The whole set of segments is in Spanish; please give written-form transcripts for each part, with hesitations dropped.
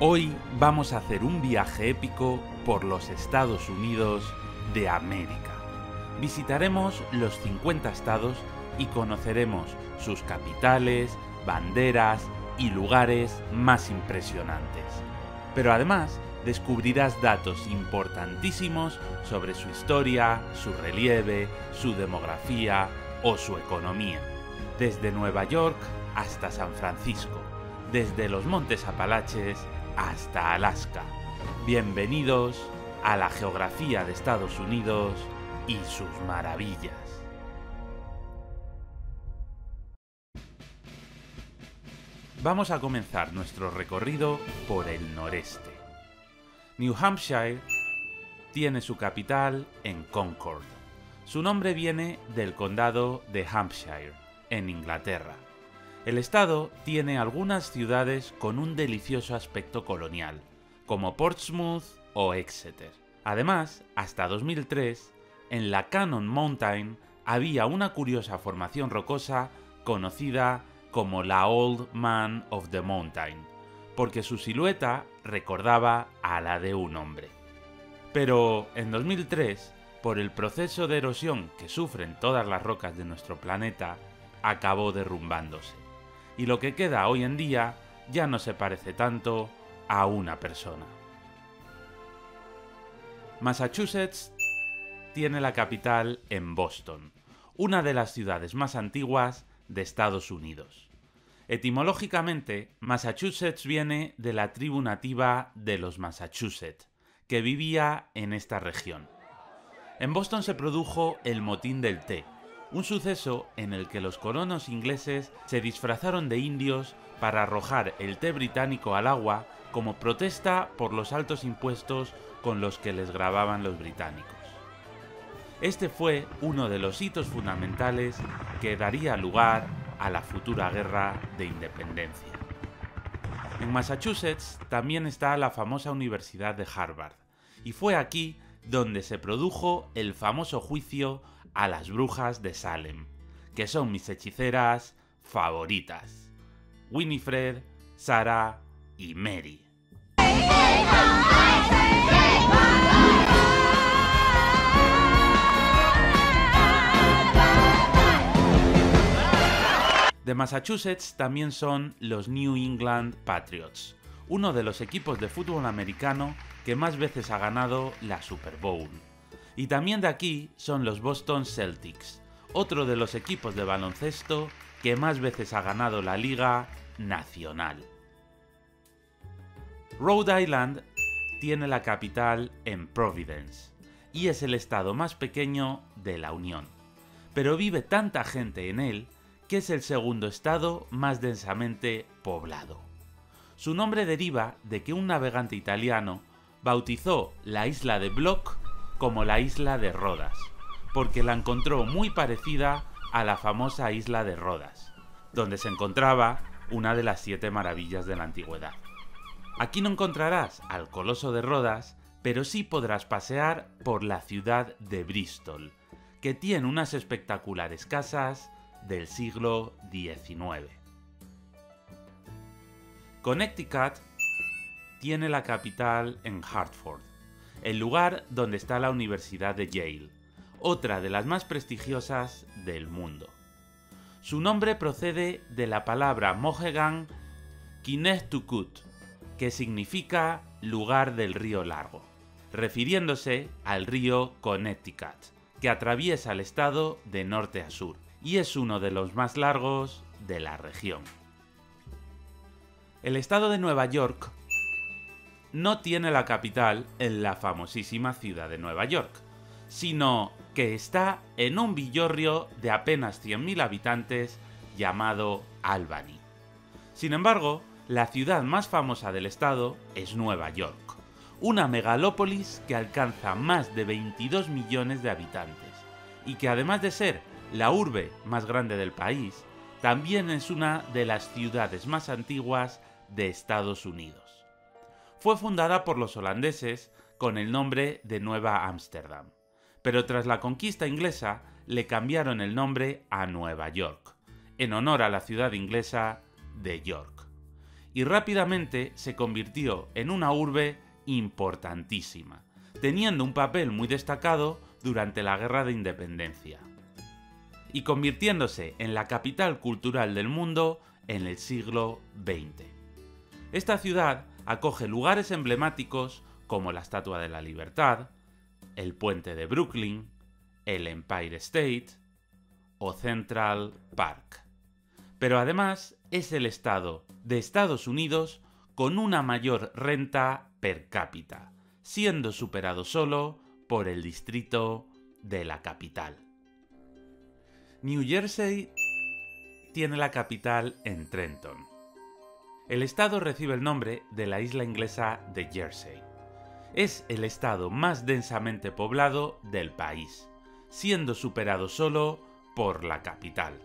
Hoy vamos a hacer un viaje épico por los Estados Unidos de América. Visitaremos los 50 estados y conoceremos sus capitales, banderas y lugares más impresionantes. Pero además descubrirás datos importantísimos sobre su historia, su relieve, su demografía o su economía. Desde Nueva York hasta San Francisco, desde los Montes Apalaches hasta Alaska. Bienvenidos a la geografía de Estados Unidos y sus maravillas. Vamos a comenzar nuestro recorrido por el noreste. New Hampshire tiene su capital en Concord. Su nombre viene del condado de Hampshire, en Inglaterra. El estado tiene algunas ciudades con un delicioso aspecto colonial, como Portsmouth o Exeter. Además, hasta 2003, en la Cannon Mountain había una curiosa formación rocosa conocida como la Old Man of the Mountain, porque su silueta recordaba a la de un hombre. Pero en 2003, por el proceso de erosión que sufren todas las rocas de nuestro planeta, acabó derrumbándose. Y lo que queda hoy en día ya no se parece tanto a una persona. Massachusetts tiene la capital en Boston, una de las ciudades más antiguas de Estados Unidos. Etimológicamente, Massachusetts viene de la tribu nativa de los Massachusetts, que vivía en esta región. En Boston se produjo el Motín del Té, un suceso en el que los colonos ingleses se disfrazaron de indios para arrojar el té británico al agua como protesta por los altos impuestos con los que les gravaban los británicos. Este fue uno de los hitos fundamentales que daría lugar a la futura guerra de independencia. En Massachusetts también está la famosa Universidad de Harvard, y fue aquí donde se produjo el famoso juicio a las brujas de Salem, que son mis hechiceras favoritas: Winifred, Sarah y Mary. De Massachusetts también son los New England Patriots, uno de los equipos de fútbol americano que más veces ha ganado la Super Bowl. Y también de aquí son los Boston Celtics, otro de los equipos de baloncesto que más veces ha ganado la Liga Nacional. Rhode Island tiene la capital en Providence y es el estado más pequeño de la Unión, pero vive tanta gente en él que es el segundo estado más densamente poblado. Su nombre deriva de que un navegante italiano bautizó la isla de Block como la isla de Rodas, porque la encontró muy parecida a la famosa isla de Rodas, donde se encontraba una de las 7 maravillas de la antigüedad. Aquí no encontrarás al Coloso de Rodas, pero sí podrás pasear por la ciudad de Bristol, que tiene unas espectaculares casas del siglo XIX. Connecticut tiene la capital en Hartford, el lugar donde está la Universidad de Yale, otra de las más prestigiosas del mundo. Su nombre procede de la palabra Mohegan Connecticut, que significa lugar del río largo, refiriéndose al río Connecticut, que atraviesa el estado de norte a sur, y es uno de los más largos de la región. El estado de Nueva York no tiene la capital en la famosísima ciudad de Nueva York, sino que está en un villorrio de apenas 100.000 habitantes llamado Albany. Sin embargo, la ciudad más famosa del estado es Nueva York, una megalópolis que alcanza más de 22 millones de habitantes, y que además de ser la urbe más grande del país, también es una de las ciudades más antiguas de Estados Unidos. Fue fundada por los holandeses con el nombre de Nueva Ámsterdam, pero tras la conquista inglesa le cambiaron el nombre a Nueva York, en honor a la ciudad inglesa de York. y rápidamente se convirtió en una urbe importantísima, teniendo un papel muy destacado durante la Guerra de Independencia, y convirtiéndose en la capital cultural del mundo en el siglo XX. Esta ciudad acoge lugares emblemáticos como la Estatua de la Libertad, el Puente de Brooklyn, el Empire State o Central Park. Pero además es el estado de Estados Unidos con una mayor renta per cápita, siendo superado solo por el distrito de la capital. New Jersey tiene la capital en Trenton. El estado recibe el nombre de la isla inglesa de Jersey. Es el estado más densamente poblado del país, siendo superado solo por la capital.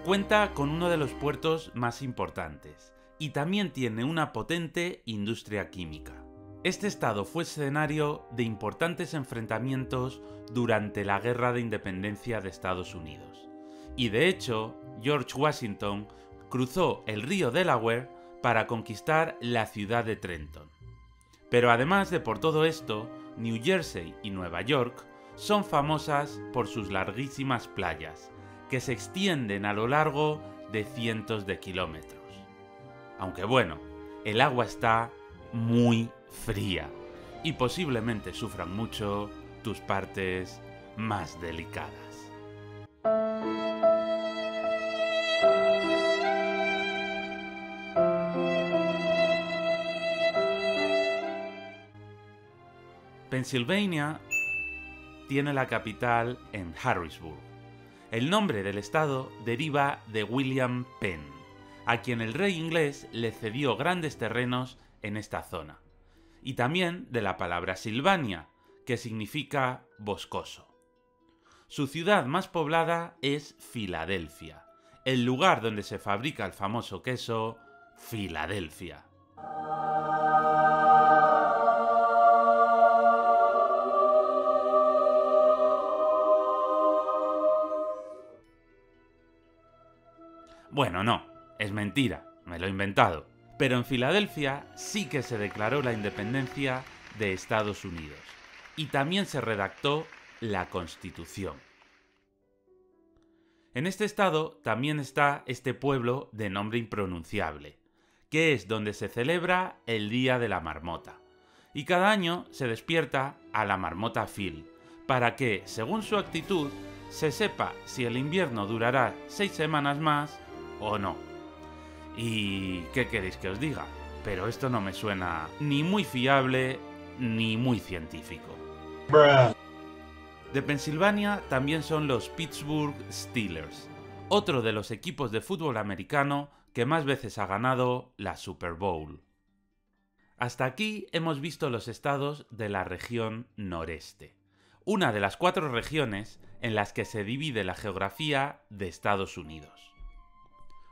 Cuenta con uno de los puertos más importantes y también tiene una potente industria química. Este estado fue escenario de importantes enfrentamientos durante la Guerra de Independencia de Estados Unidos. Y de hecho, George Washington cruzó el río Delaware para conquistar la ciudad de Trenton. Pero además de por todo esto, New Jersey y Nueva York son famosas por sus larguísimas playas, que se extienden a lo largo de cientos de kilómetros. Aunque bueno, el agua está muy fría y posiblemente sufran mucho tus partes más delicadas. Pensilvania tiene la capital en Harrisburg. El nombre del estado deriva de William Penn, a quien el rey inglés le cedió grandes terrenos en esta zona, y también de la palabra Silvania, que significa boscoso. Su ciudad más poblada es Filadelfia, el lugar donde se fabrica el famoso queso Filadelfia. Bueno, no, es mentira, me lo he inventado. Pero en Filadelfia sí que se declaró la independencia de Estados Unidos y también se redactó la Constitución. En este estado también está este pueblo de nombre impronunciable, que es donde se celebra el Día de la Marmota. Y cada año se despierta a la marmota Phil, para que, según su actitud, se sepa si el invierno durará 6 semanas más o no. ¿Y qué queréis que os diga? Pero esto no me suena ni muy fiable ni muy científico. Bruh. De Pensilvania también son los Pittsburgh Steelers, otro de los equipos de fútbol americano que más veces ha ganado la Super Bowl. Hasta aquí hemos visto los estados de la región noreste, una de las 4 regiones en las que se divide la geografía de Estados Unidos.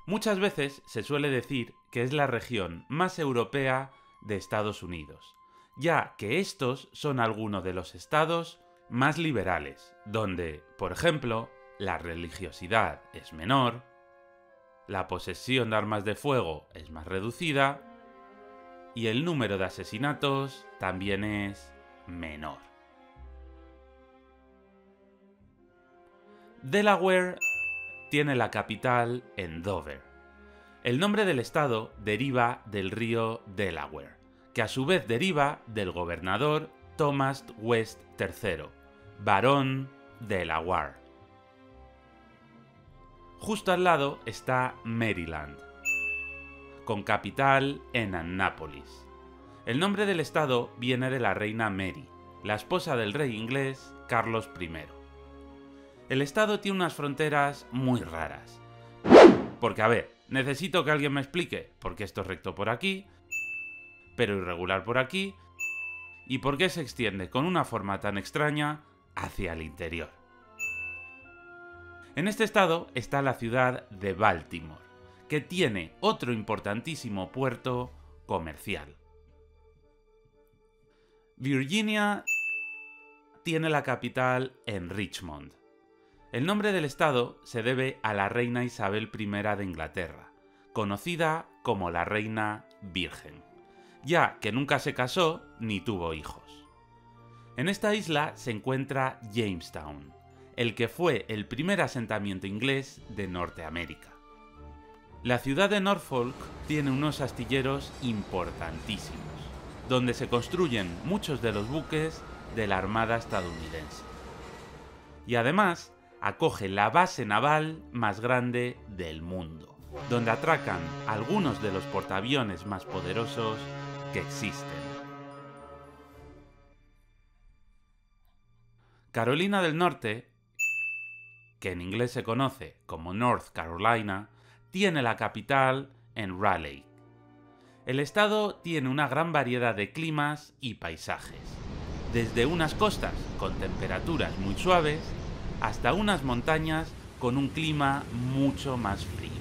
Muchas veces se suele decir que es la región más europea de Estados Unidos, ya que estos son algunos de los estados más liberales, donde, por ejemplo, la religiosidad es menor, la posesión de armas de fuego es más reducida y el número de asesinatos también es menor. Delaware tiene la capital en Dover. El nombre del estado deriva del río Delaware, que a su vez deriva del gobernador Thomas West III, barón Delaware. Justo al lado está Maryland, con capital en Annapolis. El nombre del estado viene de la reina Mary, la esposa del rey inglés Carlos I. El estado tiene unas fronteras muy raras. Porque, a ver, necesito que alguien me explique por qué esto es recto por aquí, pero irregular por aquí, y por qué se extiende con una forma tan extraña hacia el interior. En este estado está la ciudad de Baltimore, que tiene otro importantísimo puerto comercial. Virginia tiene la capital en Richmond. El nombre del estado se debe a la reina Isabel I de Inglaterra, conocida como la reina virgen, ya que nunca se casó ni tuvo hijos. En esta isla se encuentra Jamestown, el que fue el primer asentamiento inglés de Norteamérica. La ciudad de Norfolk tiene unos astilleros importantísimos, donde se construyen muchos de los buques de la Armada estadounidense. Y además, acoge la base naval más grande del mundo, donde atracan algunos de los portaaviones más poderosos que existen. Carolina del Norte, que en inglés se conoce como North Carolina, tiene la capital en Raleigh. El estado tiene una gran variedad de climas y paisajes, desde unas costas con temperaturas muy suaves hasta unas montañas con un clima mucho más frío.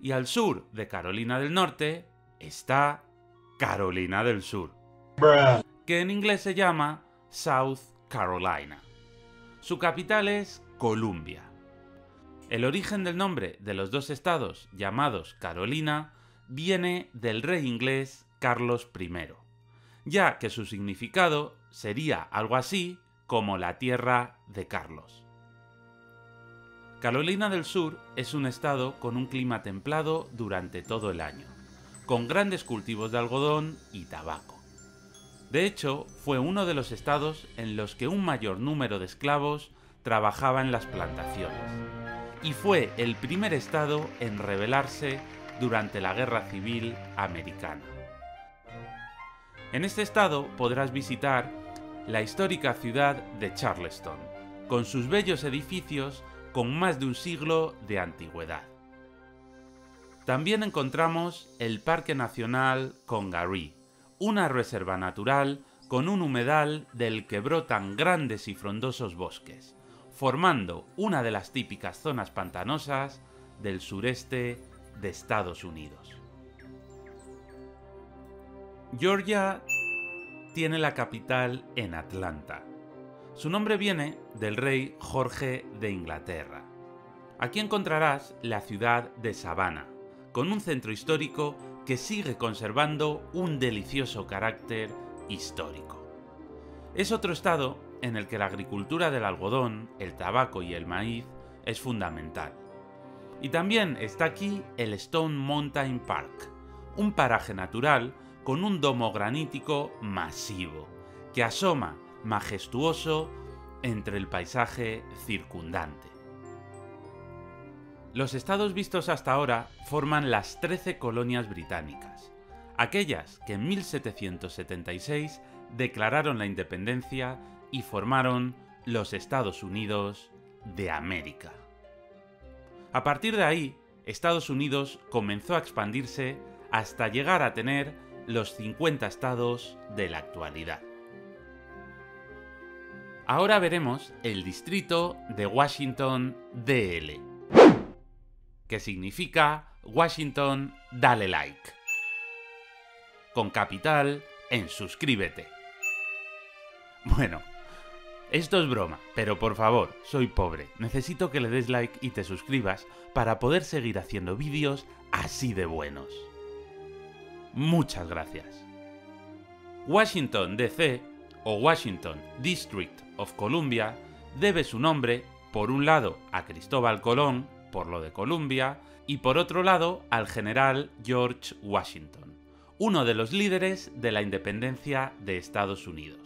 Y al sur de Carolina del Norte está Carolina del Sur, que en inglés se llama South Carolina. Su capital es Columbia. El origen del nombre de los dos estados llamados Carolina viene del rey inglés Carlos I, ya que su significado sería algo así como la tierra de Carlos. Carolina del Sur es un estado con un clima templado durante todo el año, con grandes cultivos de algodón y tabaco. De hecho, fue uno de los estados en los que un mayor número de esclavos trabajaba en las plantaciones, y fue el primer estado en rebelarse durante la Guerra Civil Americana. En este estado podrás visitar la histórica ciudad de Charleston, con sus bellos edificios con más de un siglo de antigüedad. También encontramos el Parque Nacional Congaree, una reserva natural con un humedal del que brotan grandes y frondosos bosques, formando una de las típicas zonas pantanosas del sureste de Estados Unidos. Georgia tiene la capital en Atlanta. Su nombre viene del rey Jorge de Inglaterra. Aquí encontrarás la ciudad de Savannah, con un centro histórico que sigue conservando un delicioso carácter histórico. Es otro estado en el que la agricultura del algodón, el tabaco y el maíz es fundamental. Y también está aquí el Stone Mountain Park, un paraje natural con un domo granítico masivo, que asoma majestuoso entre el paisaje circundante. Los estados vistos hasta ahora forman las 13 colonias británicas, aquellas que en 1776 declararon la independencia y formaron los Estados Unidos de América. A partir de ahí, Estados Unidos comenzó a expandirse hasta llegar a tener los 50 estados de la actualidad. Ahora veremos el distrito de Washington D.L., que significa Washington Dale Like, con capital en suscríbete. Bueno, esto es broma, pero por favor, soy pobre, necesito que le des like y te suscribas para poder seguir haciendo vídeos así de buenos. Muchas gracias. Washington DC, o Washington District of Columbia, debe su nombre, por un lado, a Cristóbal Colón, por lo de Columbia, y por otro lado, al general George Washington, uno de los líderes de la independencia de Estados Unidos,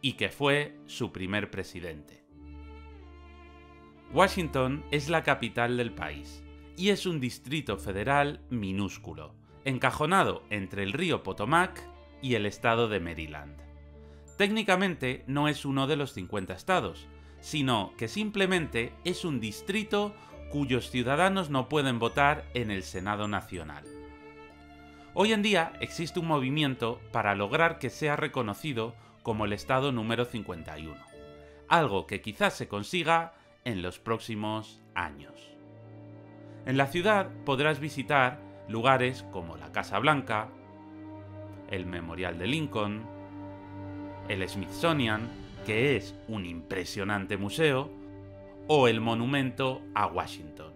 y que fue su primer presidente. Washington es la capital del país, y es un distrito federal minúsculo, encajonado entre el río Potomac y el estado de Maryland. Técnicamente no es uno de los 50 estados, sino que simplemente es un distrito cuyos ciudadanos no pueden votar en el Senado Nacional. Hoy en día existe un movimiento para lograr que sea reconocido como el estado número 51, algo que quizás se consiga en los próximos años. En la ciudad podrás visitar lugares como la Casa Blanca, el Memorial de Lincoln, el Smithsonian, que es un impresionante museo, o el Monumento a Washington,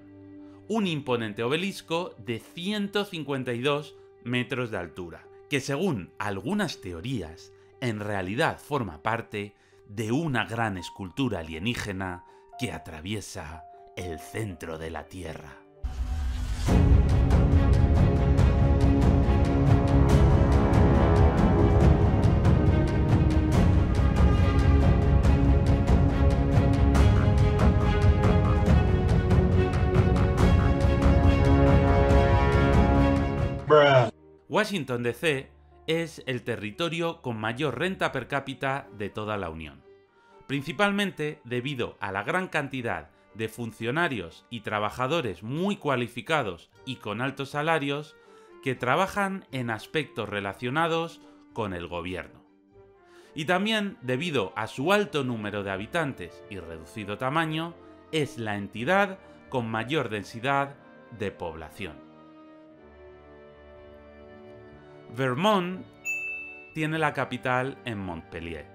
un imponente obelisco de 152 metros de altura, que según algunas teorías, en realidad forma parte de una gran escultura alienígena que atraviesa el centro de la Tierra. Washington DC es el territorio con mayor renta per cápita de toda la Unión, principalmente debido a la gran cantidad de funcionarios y trabajadores muy cualificados y con altos salarios que trabajan en aspectos relacionados con el gobierno. Y también debido a su alto número de habitantes y reducido tamaño, es la entidad con mayor densidad de población. Vermont tiene la capital en Montpellier.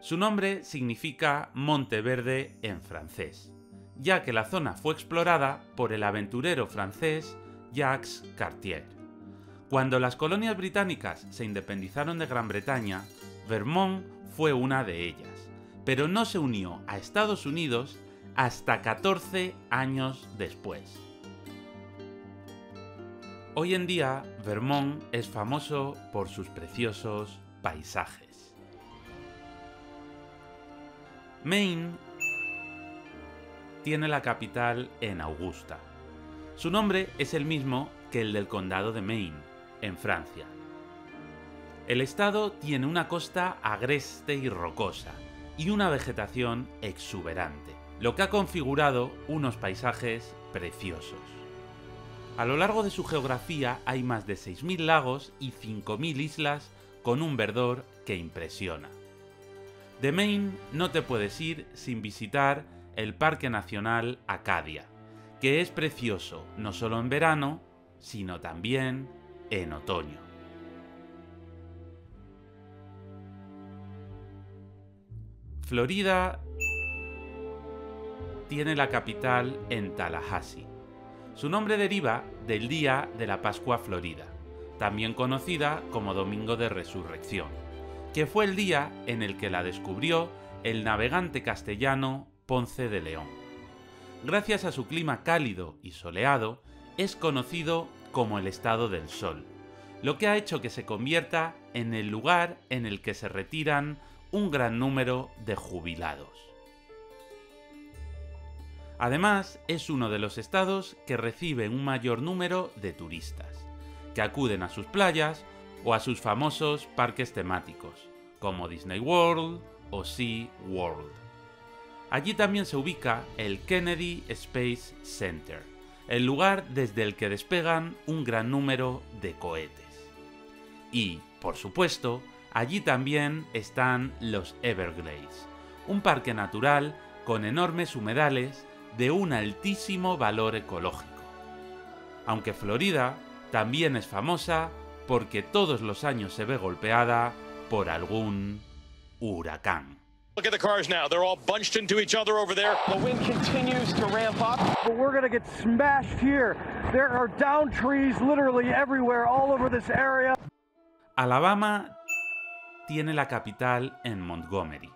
Su nombre significa Monte Verde en francés, ya que la zona fue explorada por el aventurero francés Jacques Cartier. Cuando las colonias británicas se independizaron de Gran Bretaña, Vermont fue una de ellas, pero no se unió a Estados Unidos hasta 14 años después. Hoy en día, Vermont es famoso por sus preciosos paisajes. Maine tiene la capital en Augusta. Su nombre es el mismo que el del condado de Maine, en Francia. El estado tiene una costa agreste y rocosa y una vegetación exuberante, lo que ha configurado unos paisajes preciosos. A lo largo de su geografía hay más de 6.000 lagos y 5.000 islas con un verdor que impresiona. De Maine no te puedes ir sin visitar el Parque Nacional Acadia, que es precioso no solo en verano, sino también en otoño. Florida tiene la capital en Tallahassee. Su nombre deriva del día de la Pascua Florida, también conocida como Domingo de Resurrección, que fue el día en el que la descubrió el navegante castellano Ponce de León. Gracias a su clima cálido y soleado, es conocido como el Estado del Sol, lo que ha hecho que se convierta en el lugar en el que se retiran un gran número de jubilados. Además, es uno de los estados que recibe un mayor número de turistas, que acuden a sus playas o a sus famosos parques temáticos, como Disney World o Sea World. Allí también se ubica el Kennedy Space Center, el lugar desde el que despegan un gran número de cohetes. Y, por supuesto, allí también están los Everglades, un parque natural con enormes humedales de un altísimo valor ecológico. Aunque Florida también es famosa porque todos los años se ve golpeada por algún huracán. Look at the cars now. They're all bunched into each other over there. The wind continues to ramp up. But we're going to get smashed here. There are down trees literally everywhere, all over this area. Alabama tiene la capital en Montgomery.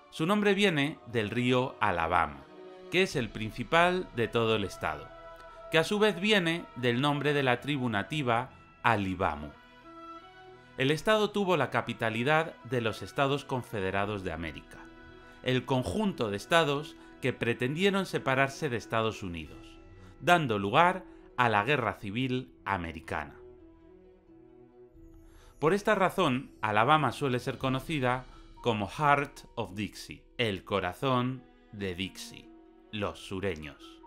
Su nombre viene del río Alabama, que es el principal de todo el estado, que a su vez viene del nombre de la tribu nativa Alibamu. El estado tuvo la capitalidad de los Estados Confederados de América, el conjunto de estados que pretendieron separarse de Estados Unidos, dando lugar a la Guerra Civil Americana. Por esta razón, Alabama suele ser conocida como Heart of Dixie, el corazón de Dixie, los sureños.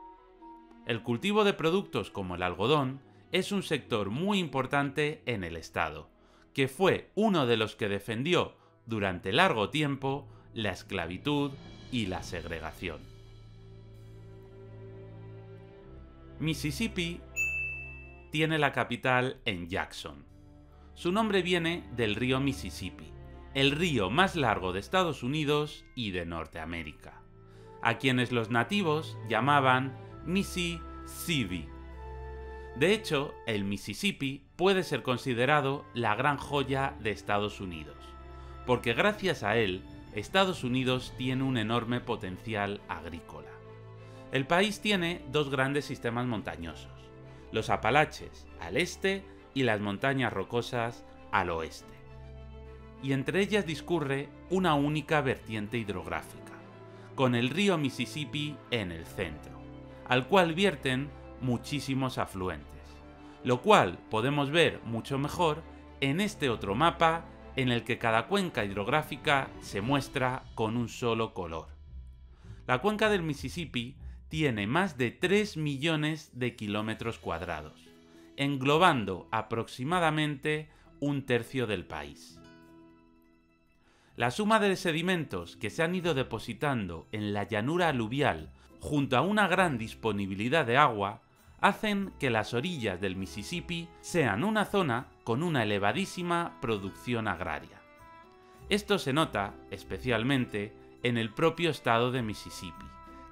El cultivo de productos como el algodón es un sector muy importante en el estado, que fue uno de los que defendió durante largo tiempo la esclavitud y la segregación. Mississippi tiene la capital en Jackson. Su nombre viene del río Mississippi, el río más largo de Estados Unidos y de Norteamérica, a quienes los nativos llamaban Mississippians. CV. De hecho, el Mississippi puede ser considerado la gran joya de Estados Unidos, porque gracias a él, Estados Unidos tiene un enorme potencial agrícola. El país tiene dos grandes sistemas montañosos, los Apalaches al este y las montañas rocosas al oeste. Y entre ellas discurre una única vertiente hidrográfica, con el río Mississippi en el centro, al cual vierten muchísimos afluentes, lo cual podemos ver mucho mejor en este otro mapa en el que cada cuenca hidrográfica se muestra con un solo color. La cuenca del Mississippi tiene más de 3 millones de kilómetros cuadrados, englobando aproximadamente un tercio del país. La suma de sedimentos que se han ido depositando en la llanura aluvial junto a una gran disponibilidad de agua hacen que las orillas del Mississippi sean una zona con una elevadísima producción agraria. Esto se nota especialmente en el propio estado de Mississippi,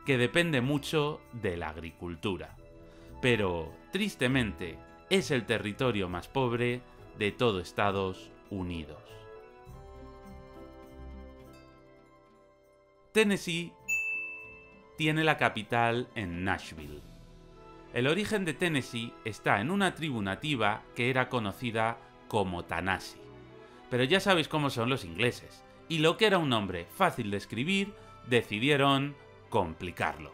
que depende mucho de la agricultura, pero tristemente es el territorio más pobre de todo Estados Unidos. Tennessee tiene la capital en Nashville. El origen de Tennessee está en una tribu nativa que era conocida como Tanasi. Pero ya sabéis cómo son los ingleses, y lo que era un nombre fácil de escribir, decidieron complicarlo.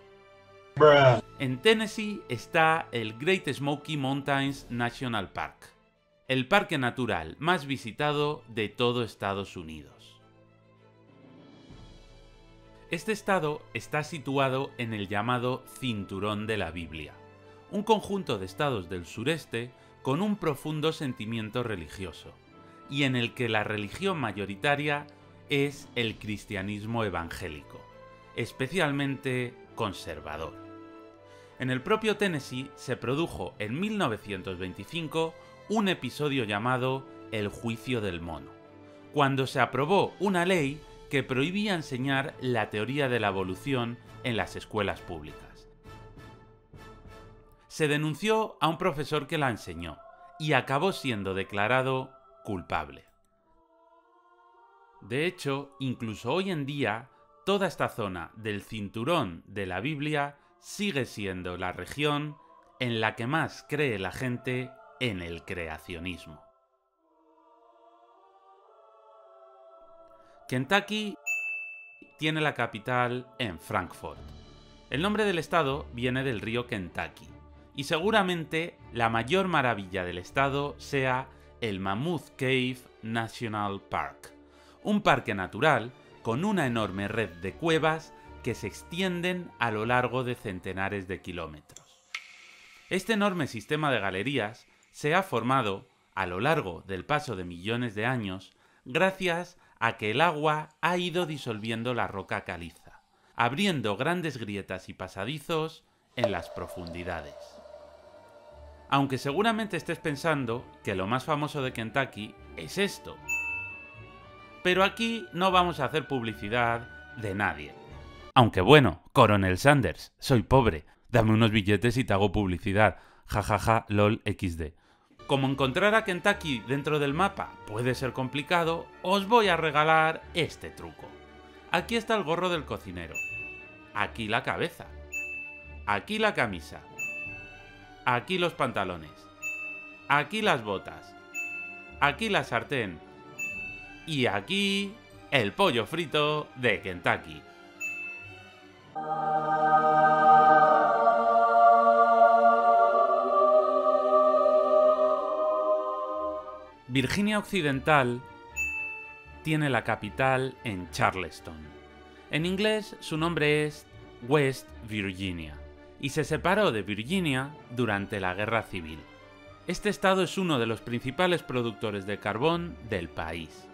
En Tennessee está el Great Smoky Mountains National Park, el parque natural más visitado de todo Estados Unidos. Este estado está situado en el llamado Cinturón de la Biblia, un conjunto de estados del sureste con un profundo sentimiento religioso, y en el que la religión mayoritaria es el cristianismo evangélico, especialmente conservador. En el propio Tennessee se produjo en 1925 un episodio llamado el Juicio del Mono, cuando se aprobó una ley que prohibía enseñar la teoría de la evolución en las escuelas públicas. Se denunció a un profesor que la enseñó y acabó siendo declarado culpable. De hecho, incluso hoy en día, toda esta zona del cinturón de la Biblia sigue siendo la región en la que más cree la gente en el creacionismo. Kentucky tiene la capital en Frankfort. El nombre del estado viene del río Kentucky, y seguramente la mayor maravilla del estado sea el Mammoth Cave National Park, un parque natural con una enorme red de cuevas que se extienden a lo largo de centenares de kilómetros. Este enorme sistema de galerías se ha formado a lo largo del paso de millones de años gracias a que el agua ha ido disolviendo la roca caliza, abriendo grandes grietas y pasadizos en las profundidades. Aunque seguramente estés pensando que lo más famoso de Kentucky es esto. Pero aquí no vamos a hacer publicidad de nadie. Aunque bueno, Coronel Sanders, soy pobre, dame unos billetes y te hago publicidad, jajaja lol xd. Como encontrar a Kentucky dentro del mapa puede ser complicado, os voy a regalar este truco. Aquí está el gorro del cocinero, aquí la cabeza, aquí la camisa, aquí los pantalones, aquí las botas, aquí la sartén y aquí el pollo frito de Kentucky. Virginia Occidental tiene la capital en Charleston. En inglés su nombre es West Virginia y se separó de Virginia durante la Guerra Civil. Este estado es uno de los principales productores de carbón del país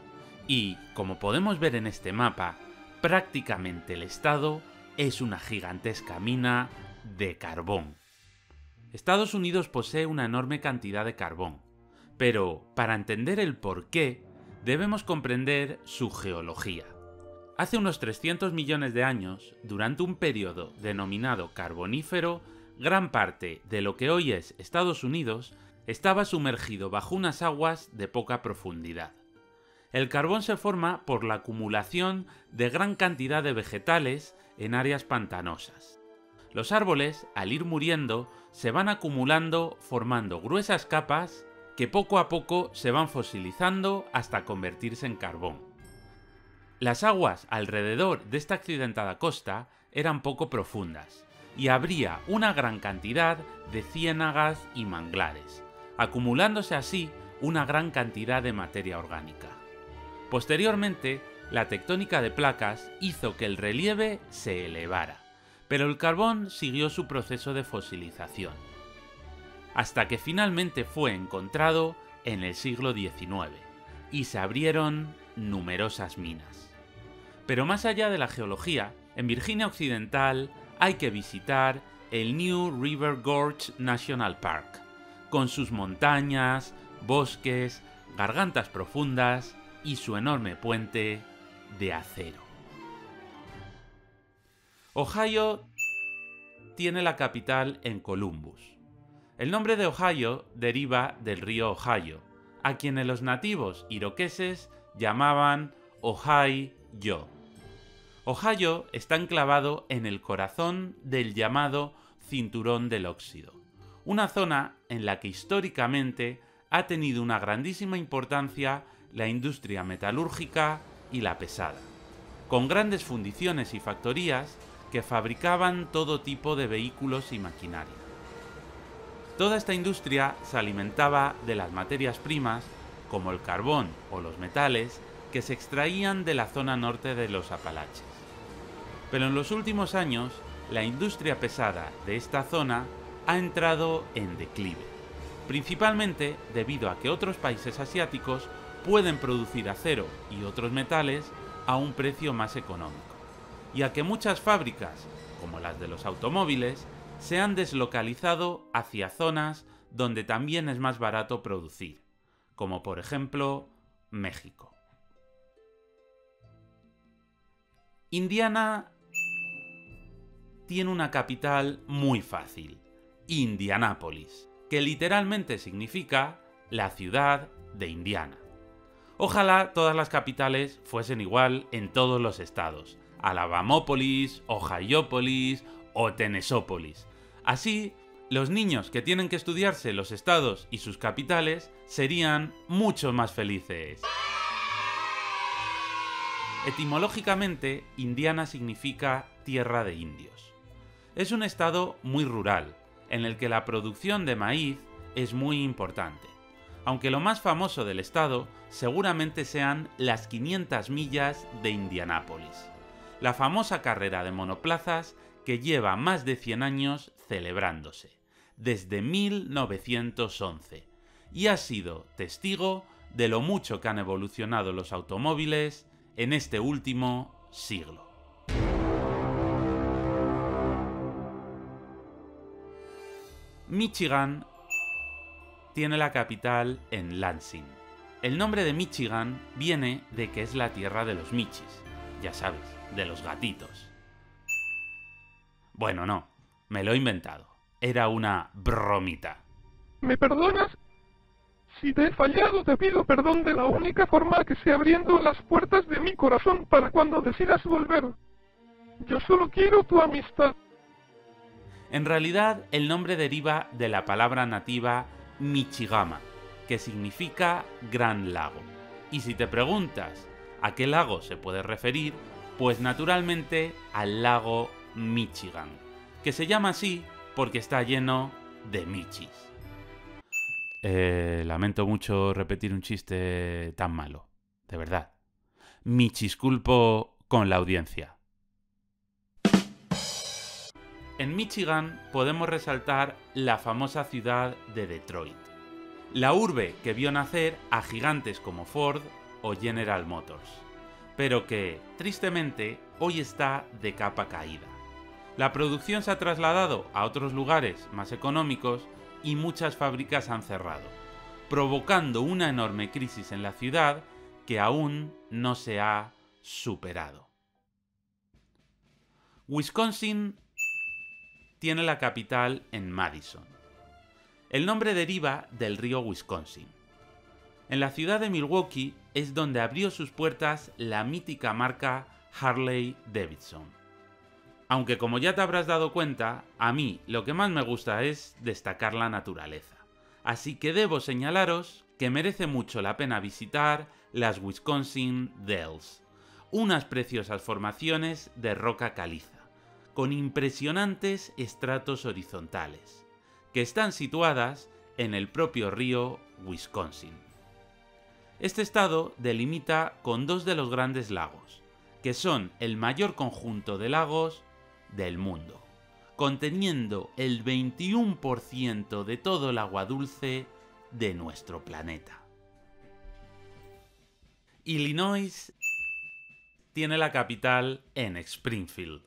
y, como podemos ver en este mapa, prácticamente el estado es una gigantesca mina de carbón. Estados Unidos posee una enorme cantidad de carbón, pero para entender el porqué debemos comprender su geología. Hace unos 300 millones de años, durante un periodo denominado Carbonífero, gran parte de lo que hoy es Estados Unidos estaba sumergido bajo unas aguas de poca profundidad. El carbón se forma por la acumulación de gran cantidad de vegetales en áreas pantanosas. Los árboles, al ir muriendo, se van acumulando formando gruesas capas que poco a poco se van fosilizando hasta convertirse en carbón. Las aguas alrededor de esta accidentada costa eran poco profundas y habría una gran cantidad de ciénagas y manglares, acumulándose así una gran cantidad de materia orgánica. Posteriormente, la tectónica de placas hizo que el relieve se elevara, pero el carbón siguió su proceso de fosilización, hasta que finalmente fue encontrado en el siglo XIX y se abrieron numerosas minas. Pero más allá de la geología, en Virginia Occidental hay que visitar el New River Gorge National Park, con sus montañas, bosques, gargantas profundas y su enorme puente de acero. Ohio tiene la capital en Columbus. El nombre de Ohio deriva del río Ohio, a quienes los nativos iroqueses llamaban Ohio. Ohio está enclavado en el corazón del llamado Cinturón del Óxido, una zona en la que históricamente ha tenido una grandísima importancia la industria metalúrgica y la pesada, con grandes fundiciones y factorías que fabricaban todo tipo de vehículos y maquinaria. Toda esta industria se alimentaba de las materias primas, como el carbón o los metales, que se extraían de la zona norte de los Apalaches. Pero en los últimos años, la industria pesada de esta zona ha entrado en declive, principalmente debido a que otros países asiáticos pueden producir acero y otros metales a un precio más económico, y a que muchas fábricas, como las de los automóviles, se han deslocalizado hacia zonas donde también es más barato producir, como por ejemplo México. Indiana tiene una capital muy fácil, Indianápolis, que literalmente significa la ciudad de Indiana. Ojalá todas las capitales fuesen igual en todos los estados, Alabamópolis, Ohiopolis o Tennesópolis. Así, los niños que tienen que estudiarse los estados y sus capitales serían mucho más felices. Etimológicamente, Indiana significa tierra de indios. Es un estado muy rural, en el que la producción de maíz es muy importante, aunque lo más famoso del estado seguramente sean las 500 millas de Indianápolis, la famosa carrera de monoplazas que lleva más de 100 años celebrándose, desde 1911, y ha sido testigo de lo mucho que han evolucionado los automóviles en este último siglo. Michigan tiene la capital en Lansing. El nombre de Michigan viene de que es la tierra de los michis, ya sabes, de los gatitos. Bueno, no, me lo he inventado. Era una bromita. ¿Me perdonas? Si te he fallado, te pido perdón de la única forma que sé abriendo las puertas de mi corazón para cuando decidas volver. Yo solo quiero tu amistad. En realidad, el nombre deriva de la palabra nativa Michigama, que significa gran lago. Y si te preguntas a qué lago se puede referir, pues naturalmente al lago Michigan, que se llama así porque está lleno de michis. Lamento mucho repetir un chiste tan malo, de verdad. Michisculpo con la audiencia. En Michigan podemos resaltar la famosa ciudad de Detroit, la urbe que vio nacer a gigantes como Ford o General Motors, pero que, tristemente, hoy está de capa caída. La producción se ha trasladado a otros lugares más económicos y muchas fábricas han cerrado, provocando una enorme crisis en la ciudad que aún no se ha superado. Wisconsin tiene la capital en Madison. El nombre deriva del río Wisconsin. En la ciudad de Milwaukee es donde abrió sus puertas la mítica marca Harley Davidson. Aunque como ya te habrás dado cuenta, a mí lo que más me gusta es destacar la naturaleza. Así que debo señalaros que merece mucho la pena visitar las Wisconsin Dells, unas preciosas formaciones de roca caliza, con impresionantes estratos horizontales, que están situadas en el propio río Wisconsin. Este estado delimita con dos de los grandes lagos, que son el mayor conjunto de lagos del mundo, conteniendo el 21% de todo el agua dulce de nuestro planeta. Illinois tiene la capital en Springfield.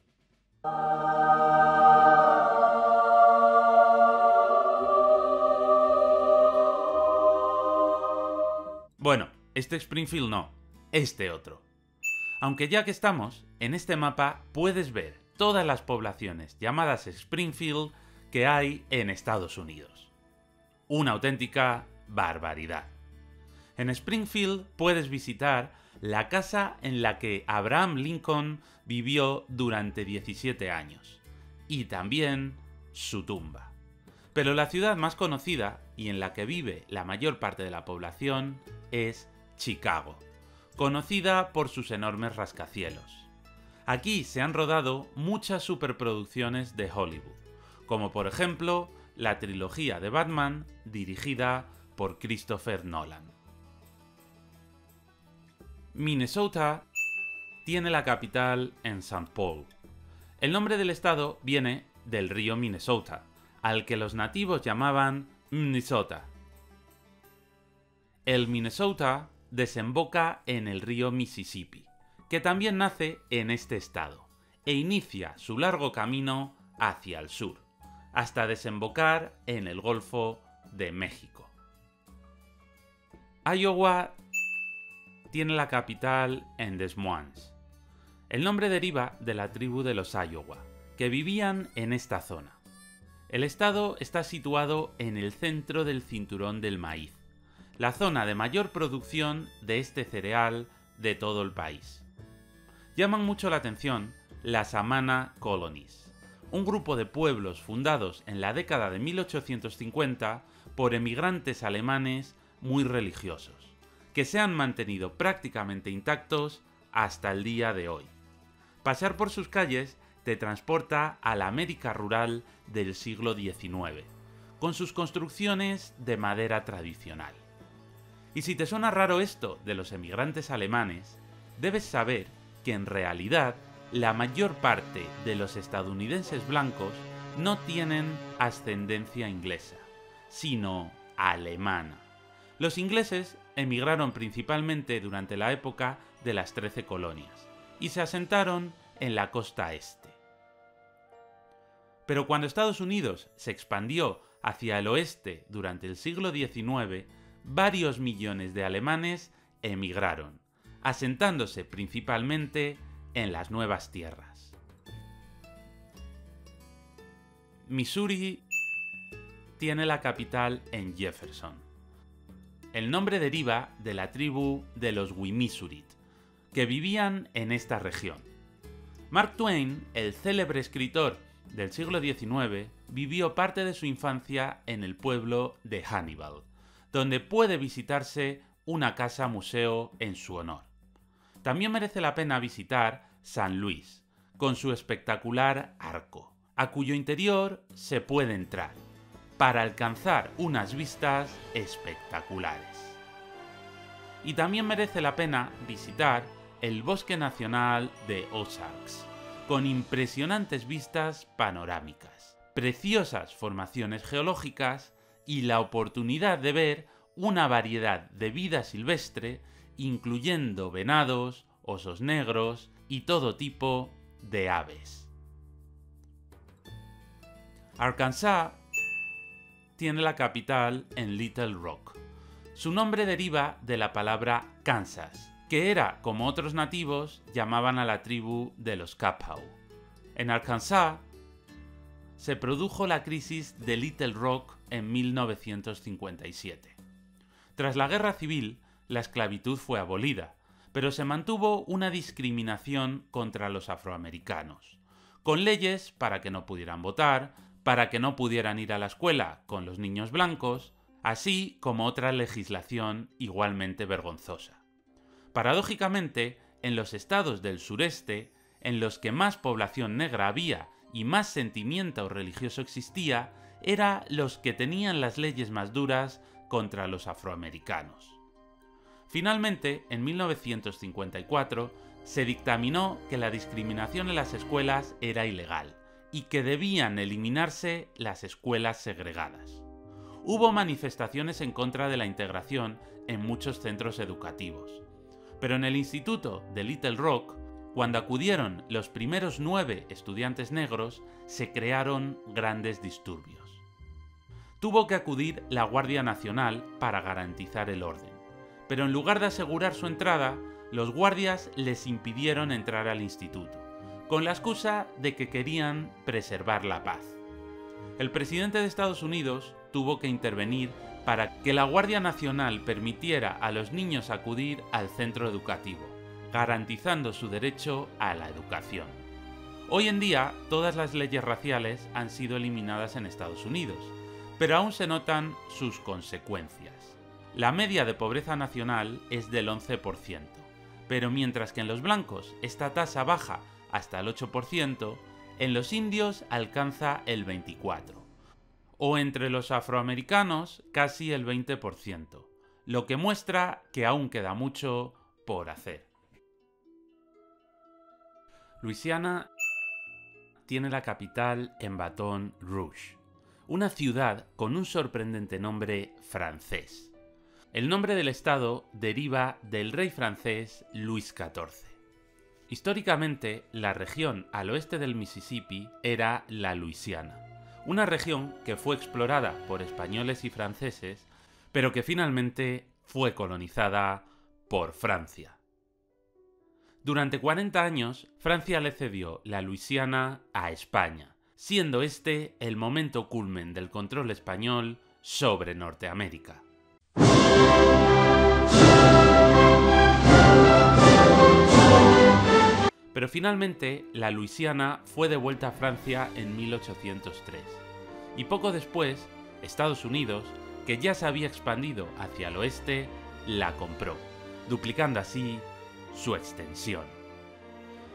Bueno, este Springfield no, este otro. Aunque ya que estamos, en este mapa puedes ver todas las poblaciones llamadas Springfield que hay en Estados Unidos. Una auténtica barbaridad. En Springfield puedes visitar la casa en la que Abraham Lincoln vivió durante 17 años, y también su tumba. Pero la ciudad más conocida, y en la que vive la mayor parte de la población, es Chicago, conocida por sus enormes rascacielos. Aquí se han rodado muchas superproducciones de Hollywood, como por ejemplo la trilogía de Batman dirigida por Christopher Nolan. Minnesota tiene la capital en St. Paul. El nombre del estado viene del río Minnesota, al que los nativos llamaban Minnesota. El Minnesota desemboca en el río Mississippi, que también nace en este estado, e inicia su largo camino hacia el sur, hasta desembocar en el Golfo de México. Iowa tiene la capital en Des Moines. El nombre deriva de la tribu de los Iowa, que vivían en esta zona. El estado está situado en el centro del cinturón del maíz, la zona de mayor producción de este cereal de todo el país. Llaman mucho la atención las Amana Colonies, un grupo de pueblos fundados en la década de 1850 por emigrantes alemanes muy religiosos, que se han mantenido prácticamente intactos hasta el día de hoy. Pasar por sus calles te transporta a la América rural del siglo XIX, con sus construcciones de madera tradicional. Y si te suena raro esto de los emigrantes alemanes, debes saber que en realidad la mayor parte de los estadounidenses blancos no tienen ascendencia inglesa, sino alemana. Los ingleses emigraron principalmente durante la época de las 13 colonias y se asentaron en la costa este. Pero cuando Estados Unidos se expandió hacia el oeste durante el siglo XIX, varios millones de alemanes emigraron, asentándose principalmente en las nuevas tierras. Missouri tiene la capital en Jefferson. El nombre deriva de la tribu de los Wemisurit, que vivían en esta región. Mark Twain, el célebre escritor del siglo XIX, vivió parte de su infancia en el pueblo de Hannibal, donde puede visitarse una casa museo en su honor. También merece la pena visitar San Luis, con su espectacular arco, a cuyo interior se puede entrar, para alcanzar unas vistas espectaculares. Y también merece la pena visitar el Bosque Nacional de Ozarks, con impresionantes vistas panorámicas, preciosas formaciones geológicas y la oportunidad de ver una variedad de vida silvestre, incluyendo venados, osos negros y todo tipo de aves. Arkansas tiene la capital en Little Rock. Su nombre deriva de la palabra Kansas, que era como otros nativos llamaban a la tribu de los Kapaw. En Arkansas se produjo la crisis de Little Rock en 1957. Tras la Guerra Civil, la esclavitud fue abolida, pero se mantuvo una discriminación contra los afroamericanos, con leyes para que no pudieran votar, para que no pudieran ir a la escuela con los niños blancos, así como otra legislación igualmente vergonzosa. Paradójicamente, en los estados del sureste, en los que más población negra había y más sentimiento religioso existía, eran los que tenían las leyes más duras contra los afroamericanos. Finalmente, en 1954, se dictaminó que la discriminación en las escuelas era ilegal y que debían eliminarse las escuelas segregadas. Hubo manifestaciones en contra de la integración en muchos centros educativos, pero en el instituto de Little Rock, cuando acudieron los primeros 9 estudiantes negros, se crearon grandes disturbios. Tuvo que acudir la Guardia Nacional para garantizar el orden, pero en lugar de asegurar su entrada, los guardias les impidieron entrar al instituto, con la excusa de que querían preservar la paz. El presidente de Estados Unidos tuvo que intervenir para que la Guardia Nacional permitiera a los niños acudir al centro educativo, garantizando su derecho a la educación. Hoy en día, todas las leyes raciales han sido eliminadas en Estados Unidos, pero aún se notan sus consecuencias. La media de pobreza nacional es del 11%, pero mientras que en los blancos esta tasa baja hasta el 8%, en los indios alcanza el 24%, o entre los afroamericanos casi el 20%, lo que muestra que aún queda mucho por hacer. Luisiana tiene la capital en Baton Rouge, una ciudad con un sorprendente nombre francés. El nombre del estado deriva del rey francés Luis XIV. Históricamente, la región al oeste del Mississippi era la Luisiana, una región que fue explorada por españoles y franceses, pero que finalmente fue colonizada por Francia. Durante 40 años, Francia le cedió la Luisiana a España, siendo este el momento culmen del control español sobre Norteamérica. Pero finalmente, la Luisiana fue devuelta a Francia en 1803, y poco después, Estados Unidos, que ya se había expandido hacia el oeste, la compró, duplicando así su extensión.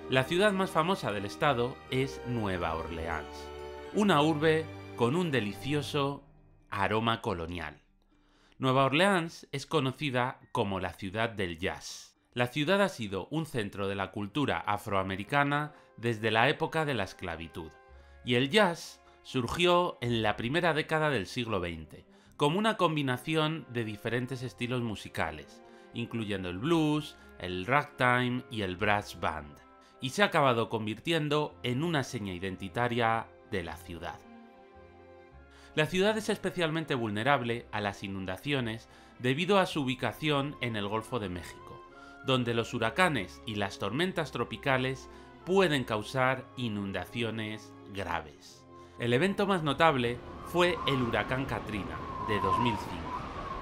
La ciudad más famosa del estado es Nueva Orleans, una urbe con un delicioso aroma colonial. Nueva Orleans es conocida como la ciudad del jazz. La ciudad ha sido un centro de la cultura afroamericana desde la época de la esclavitud, y el jazz surgió en la primera década del siglo XX, como una combinación de diferentes estilos musicales, incluyendo el blues, el ragtime y el brass band, y se ha acabado convirtiendo en una seña identitaria de la ciudad. La ciudad es especialmente vulnerable a las inundaciones debido a su ubicación en el Golfo de México, donde los huracanes y las tormentas tropicales pueden causar inundaciones graves. El evento más notable fue el huracán Katrina de 2005,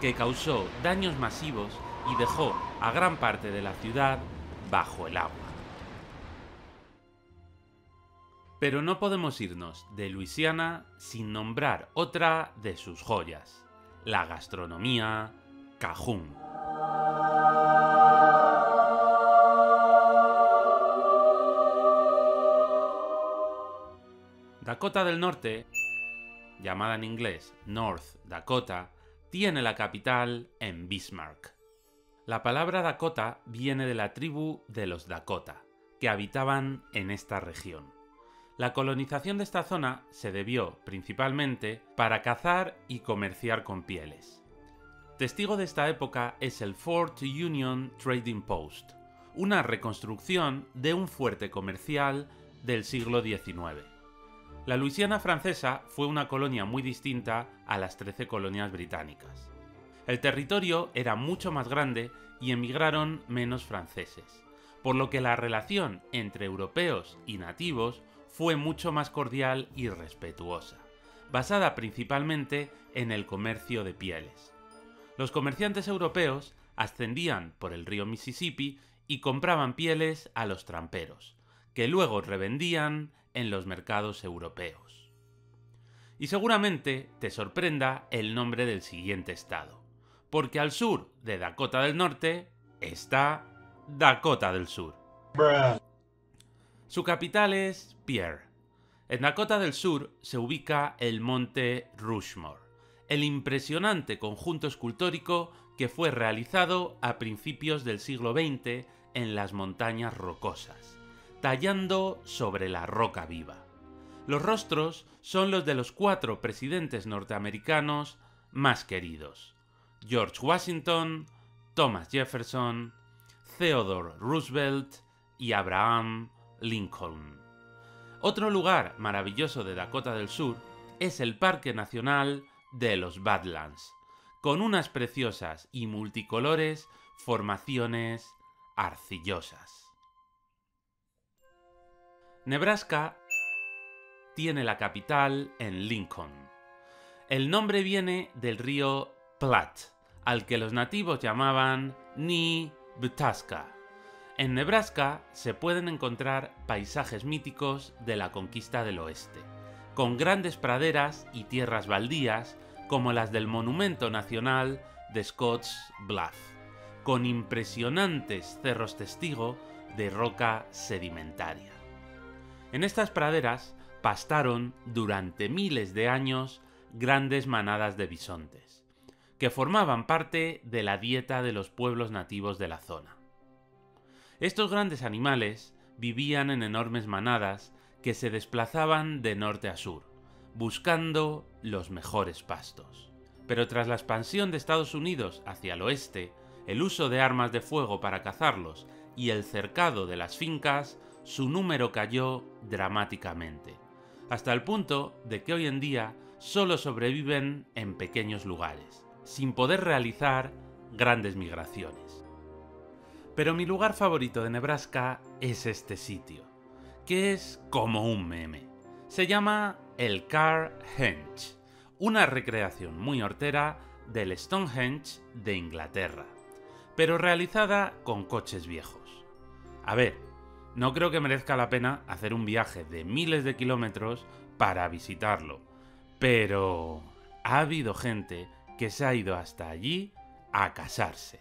que causó daños masivos y dejó a gran parte de la ciudad bajo el agua. Pero no podemos irnos de Luisiana sin nombrar otra de sus joyas, la gastronomía cajún. Dakota del Norte, llamada en inglés North Dakota, tiene la capital en Bismarck. La palabra Dakota viene de la tribu de los Dakota, que habitaban en esta región. La colonización de esta zona se debió principalmente para cazar y comerciar con pieles. Testigo de esta época es el Fort Union Trading Post, una reconstrucción de un fuerte comercial del siglo XIX. La Luisiana francesa fue una colonia muy distinta a las 13 colonias británicas. El territorio era mucho más grande y emigraron menos franceses, por lo que la relación entre europeos y nativos fue mucho más cordial y respetuosa, basada principalmente en el comercio de pieles. Los comerciantes europeos ascendían por el río Mississippi y compraban pieles a los tramperos, que luego revendían en los mercados europeos. Y seguramente te sorprenda el nombre del siguiente estado, porque al sur de Dakota del Norte está Dakota del Sur. Su capital es Pierre. En Dakota del Sur se ubica el monte Rushmore, el impresionante conjunto escultórico que fue realizado a principios del siglo XX en las montañas rocosas, tallando sobre la roca viva. Los rostros son los de los 4 presidentes norteamericanos más queridos: George Washington, Thomas Jefferson, Theodore Roosevelt y Abraham Lincoln. Otro lugar maravilloso de Dakota del Sur es el Parque Nacional de los Badlands, con unas preciosas y multicolores formaciones arcillosas. Nebraska tiene la capital en Lincoln. El nombre viene del río Platte, al que los nativos llamaban Ni-Btasca. En Nebraska se pueden encontrar paisajes míticos de la conquista del oeste, con grandes praderas y tierras baldías como las del Monumento Nacional de Scotts Bluff, con impresionantes cerros testigo de roca sedimentaria. En estas praderas pastaron durante miles de años grandes manadas de bisontes, que formaban parte de la dieta de los pueblos nativos de la zona. Estos grandes animales vivían en enormes manadas que se desplazaban de norte a sur, buscando los mejores pastos. Pero tras la expansión de Estados Unidos hacia el oeste, el uso de armas de fuego para cazarlos y el cercado de las fincas, su número cayó dramáticamente, hasta el punto de que hoy en día solo sobreviven en pequeños lugares, sin poder realizar grandes migraciones. Pero mi lugar favorito de Nebraska es este sitio, que es como un meme. Se llama el Carhenge, una recreación muy hortera del Stonehenge de Inglaterra, pero realizada con coches viejos. A ver, no creo que merezca la pena hacer un viaje de miles de kilómetros para visitarlo, pero ha habido gente que se ha ido hasta allí a casarse.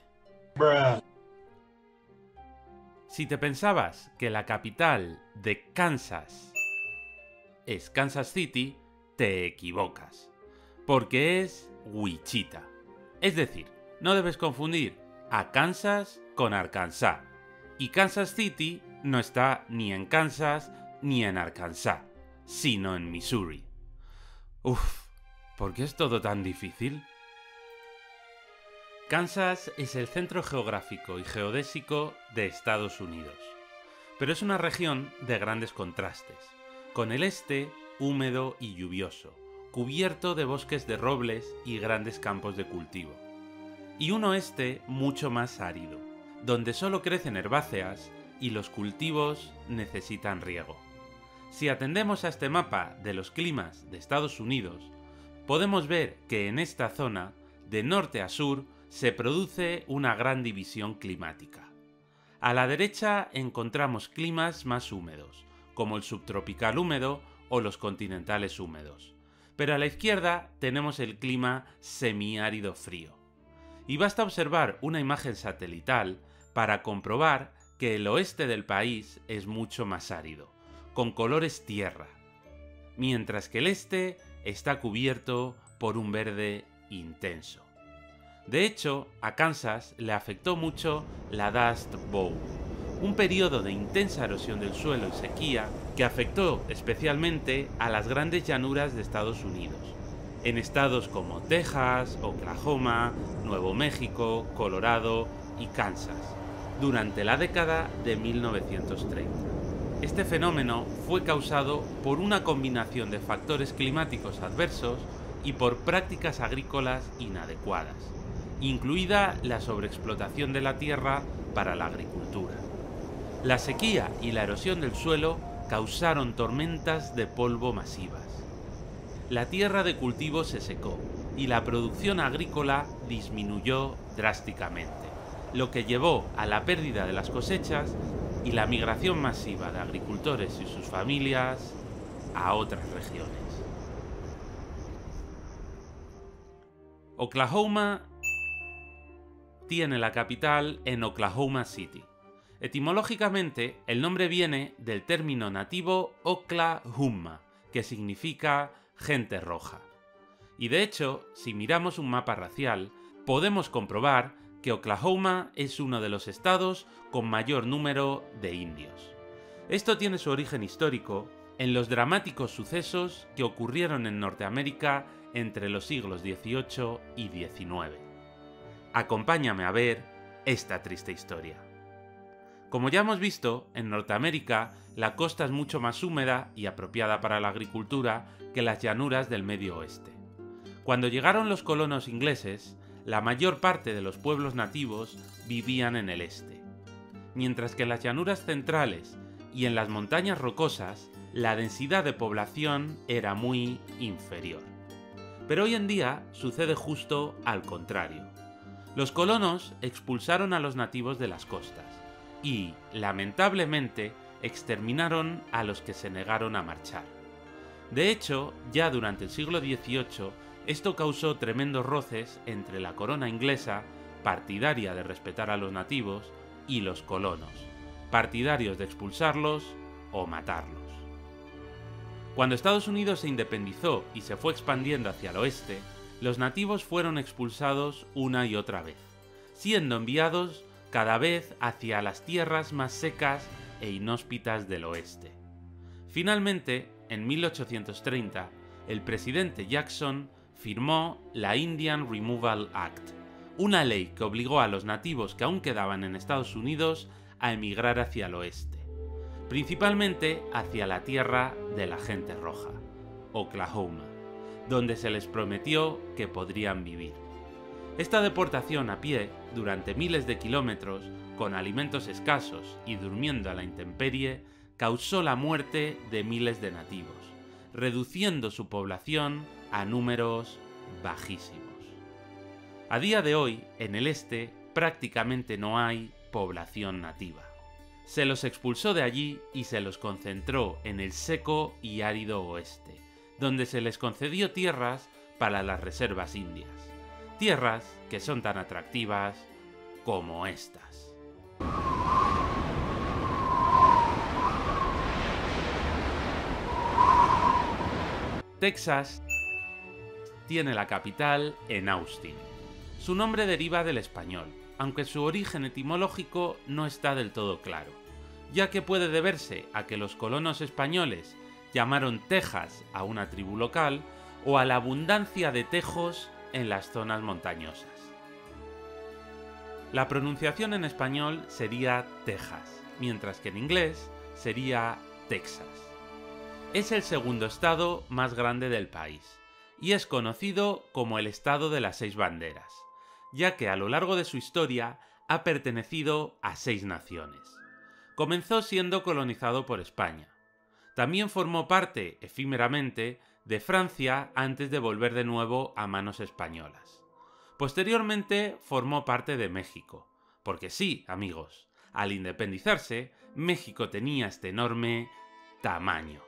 Si te pensabas que la capital de Kansas es Kansas City, te equivocas, porque es Wichita. Es decir, no debes confundir a Kansas con Arkansas, y Kansas City no está ni en Kansas ni en Arkansas, sino en Missouri. Uf, ¿por qué es todo tan difícil? Kansas es el centro geográfico y geodésico de Estados Unidos, pero es una región de grandes contrastes, con el este húmedo y lluvioso, cubierto de bosques de robles y grandes campos de cultivo, y un oeste mucho más árido, donde solo crecen herbáceas y los cultivos necesitan riego. Si atendemos a este mapa de los climas de Estados Unidos, podemos ver que en esta zona, de norte a sur, se produce una gran división climática. A la derecha encontramos climas más húmedos, como el subtropical húmedo o los continentales húmedos, pero a la izquierda tenemos el clima semiárido frío. Y basta observar una imagen satelital para comprobar que el oeste del país es mucho más árido, con colores tierra, mientras que el este está cubierto por un verde intenso. De hecho, a Kansas le afectó mucho la Dust Bowl, un periodo de intensa erosión del suelo y sequía que afectó especialmente a las grandes llanuras de Estados Unidos, en estados como Texas, Oklahoma, Nuevo México, Colorado y Kansas, durante la década de 1930. Este fenómeno fue causado por una combinación de factores climáticos adversos y por prácticas agrícolas inadecuadas, incluida la sobreexplotación de la tierra para la agricultura. La sequía y la erosión del suelo causaron tormentas de polvo masivas. La tierra de cultivo se secó y la producción agrícola disminuyó drásticamente, lo que llevó a la pérdida de las cosechas y la migración masiva de agricultores y sus familias a otras regiones. Oklahoma tiene la capital en Oklahoma City. Etimológicamente, el nombre viene del término nativo Oklahoma, que significa gente roja. Y de hecho, si miramos un mapa racial, podemos comprobar que Oklahoma es uno de los estados con mayor número de indios. Esto tiene su origen histórico en los dramáticos sucesos que ocurrieron en Norteamérica entre los siglos XVIII y XIX. Acompáñame a ver esta triste historia. Como ya hemos visto, en Norteamérica la costa es mucho más húmeda y apropiada para la agricultura que las llanuras del Medio Oeste. Cuando llegaron los colonos ingleses, la mayor parte de los pueblos nativos vivían en el este, mientras que en las llanuras centrales y en las montañas rocosas la densidad de población era muy inferior. Pero hoy en día sucede justo al contrario. Los colonos expulsaron a los nativos de las costas y, lamentablemente, exterminaron a los que se negaron a marchar. De hecho, ya durante el siglo XVIII, esto causó tremendos roces entre la corona inglesa, partidaria de respetar a los nativos, y los colonos, partidarios de expulsarlos o matarlos. Cuando Estados Unidos se independizó y se fue expandiendo hacia el oeste, los nativos fueron expulsados una y otra vez, siendo enviados cada vez hacia las tierras más secas e inhóspitas del oeste. Finalmente, en 1830, el presidente Jackson firmó la Indian Removal Act, una ley que obligó a los nativos que aún quedaban en Estados Unidos a emigrar hacia el oeste, principalmente hacia la tierra de la gente roja, Oklahoma, donde se les prometió que podrían vivir. Esta deportación a pie, durante miles de kilómetros, con alimentos escasos y durmiendo a la intemperie, causó la muerte de miles de nativos, reduciendo su población a números bajísimos. A día de hoy, en el este, prácticamente no hay población nativa. Se los expulsó de allí y se los concentró en el seco y árido oeste, donde se les concedió tierras para las reservas indias. Tierras que son tan atractivas como estas. Texas tiene la capital en Austin. Su nombre deriva del español, aunque su origen etimológico no está del todo claro, ya que puede deberse a que los colonos españoles llamaron Texas a una tribu local o a la abundancia de tejos en las zonas montañosas. La pronunciación en español sería Texas, mientras que en inglés sería Texas. Es el segundo estado más grande del país y es conocido como el Estado de las 6 banderas, ya que a lo largo de su historia ha pertenecido a 6 naciones. Comenzó siendo colonizado por España. También formó parte, efímeramente, de Francia antes de volver de nuevo a manos españolas. Posteriormente formó parte de México, porque sí, amigos, al independizarse, México tenía este enorme tamaño.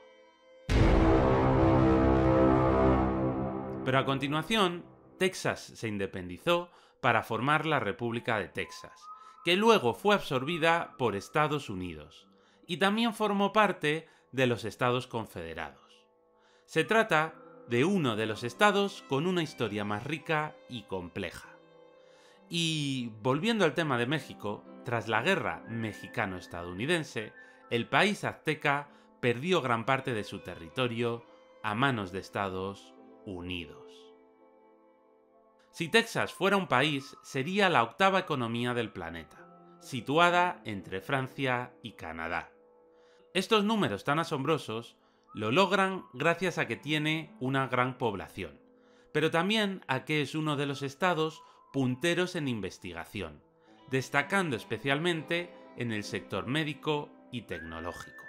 Pero a continuación, Texas se independizó para formar la República de Texas, que luego fue absorbida por Estados Unidos, y también formó parte de los Estados Confederados. Se trata de uno de los estados con una historia más rica y compleja. Y volviendo al tema de México, tras la guerra mexicano-estadounidense, el país azteca perdió gran parte de su territorio a manos de Estados Unidos. Si Texas fuera un país, sería la 8ª economía del planeta, situada entre Francia y Canadá. Estos números tan asombrosos lo logran gracias a que tiene una gran población, pero también a que es uno de los estados punteros en investigación, destacando especialmente en el sector médico y tecnológico.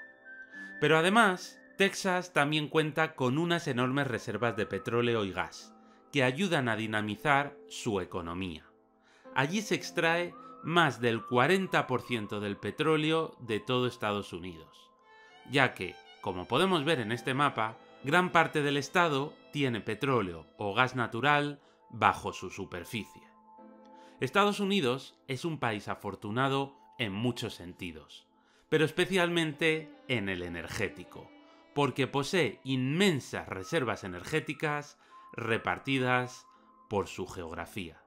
Pero además, Texas también cuenta con unas enormes reservas de petróleo y gas, que ayudan a dinamizar su economía. Allí se extrae más del 40% del petróleo de todo Estados Unidos, ya que, como podemos ver en este mapa, gran parte del estado tiene petróleo o gas natural bajo su superficie. Estados Unidos es un país afortunado en muchos sentidos, pero especialmente en el energético, porque posee inmensas reservas energéticas repartidas por su geografía.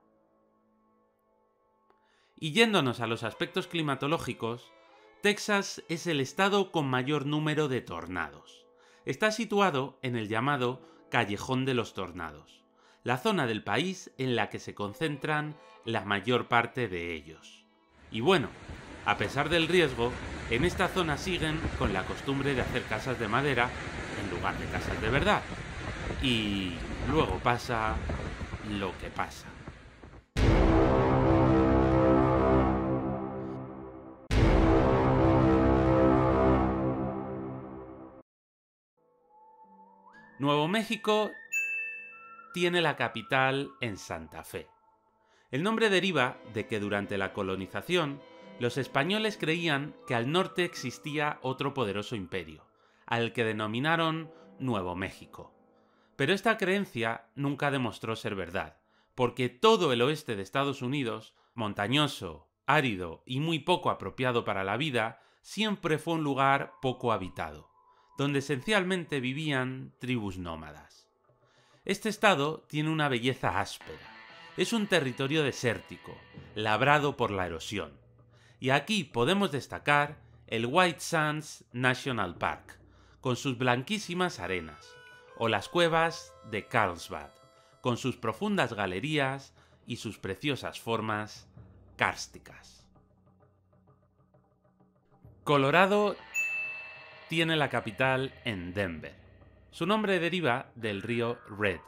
Y yéndonos a los aspectos climatológicos, Texas es el estado con mayor número de tornados. Está situado en el llamado Callejón de los Tornados, la zona del país en la que se concentran la mayor parte de ellos. Y bueno, a pesar del riesgo, en esta zona siguen con la costumbre de hacer casas de madera en lugar de casas de verdad. Y luego pasa lo que pasa. Nuevo México tiene la capital en Santa Fe. El nombre deriva de que durante la colonización, los españoles creían que al norte existía otro poderoso imperio, al que denominaron Nuevo México. Pero esta creencia nunca demostró ser verdad, porque todo el oeste de Estados Unidos, montañoso, árido y muy poco apropiado para la vida, siempre fue un lugar poco habitado, donde esencialmente vivían tribus nómadas. Este estado tiene una belleza áspera. Es un territorio desértico, labrado por la erosión. Y aquí podemos destacar el White Sands National Park, con sus blanquísimas arenas, o las cuevas de Carlsbad, con sus profundas galerías y sus preciosas formas kársticas. Colorado tiene la capital en Denver. Su nombre deriva del río Red,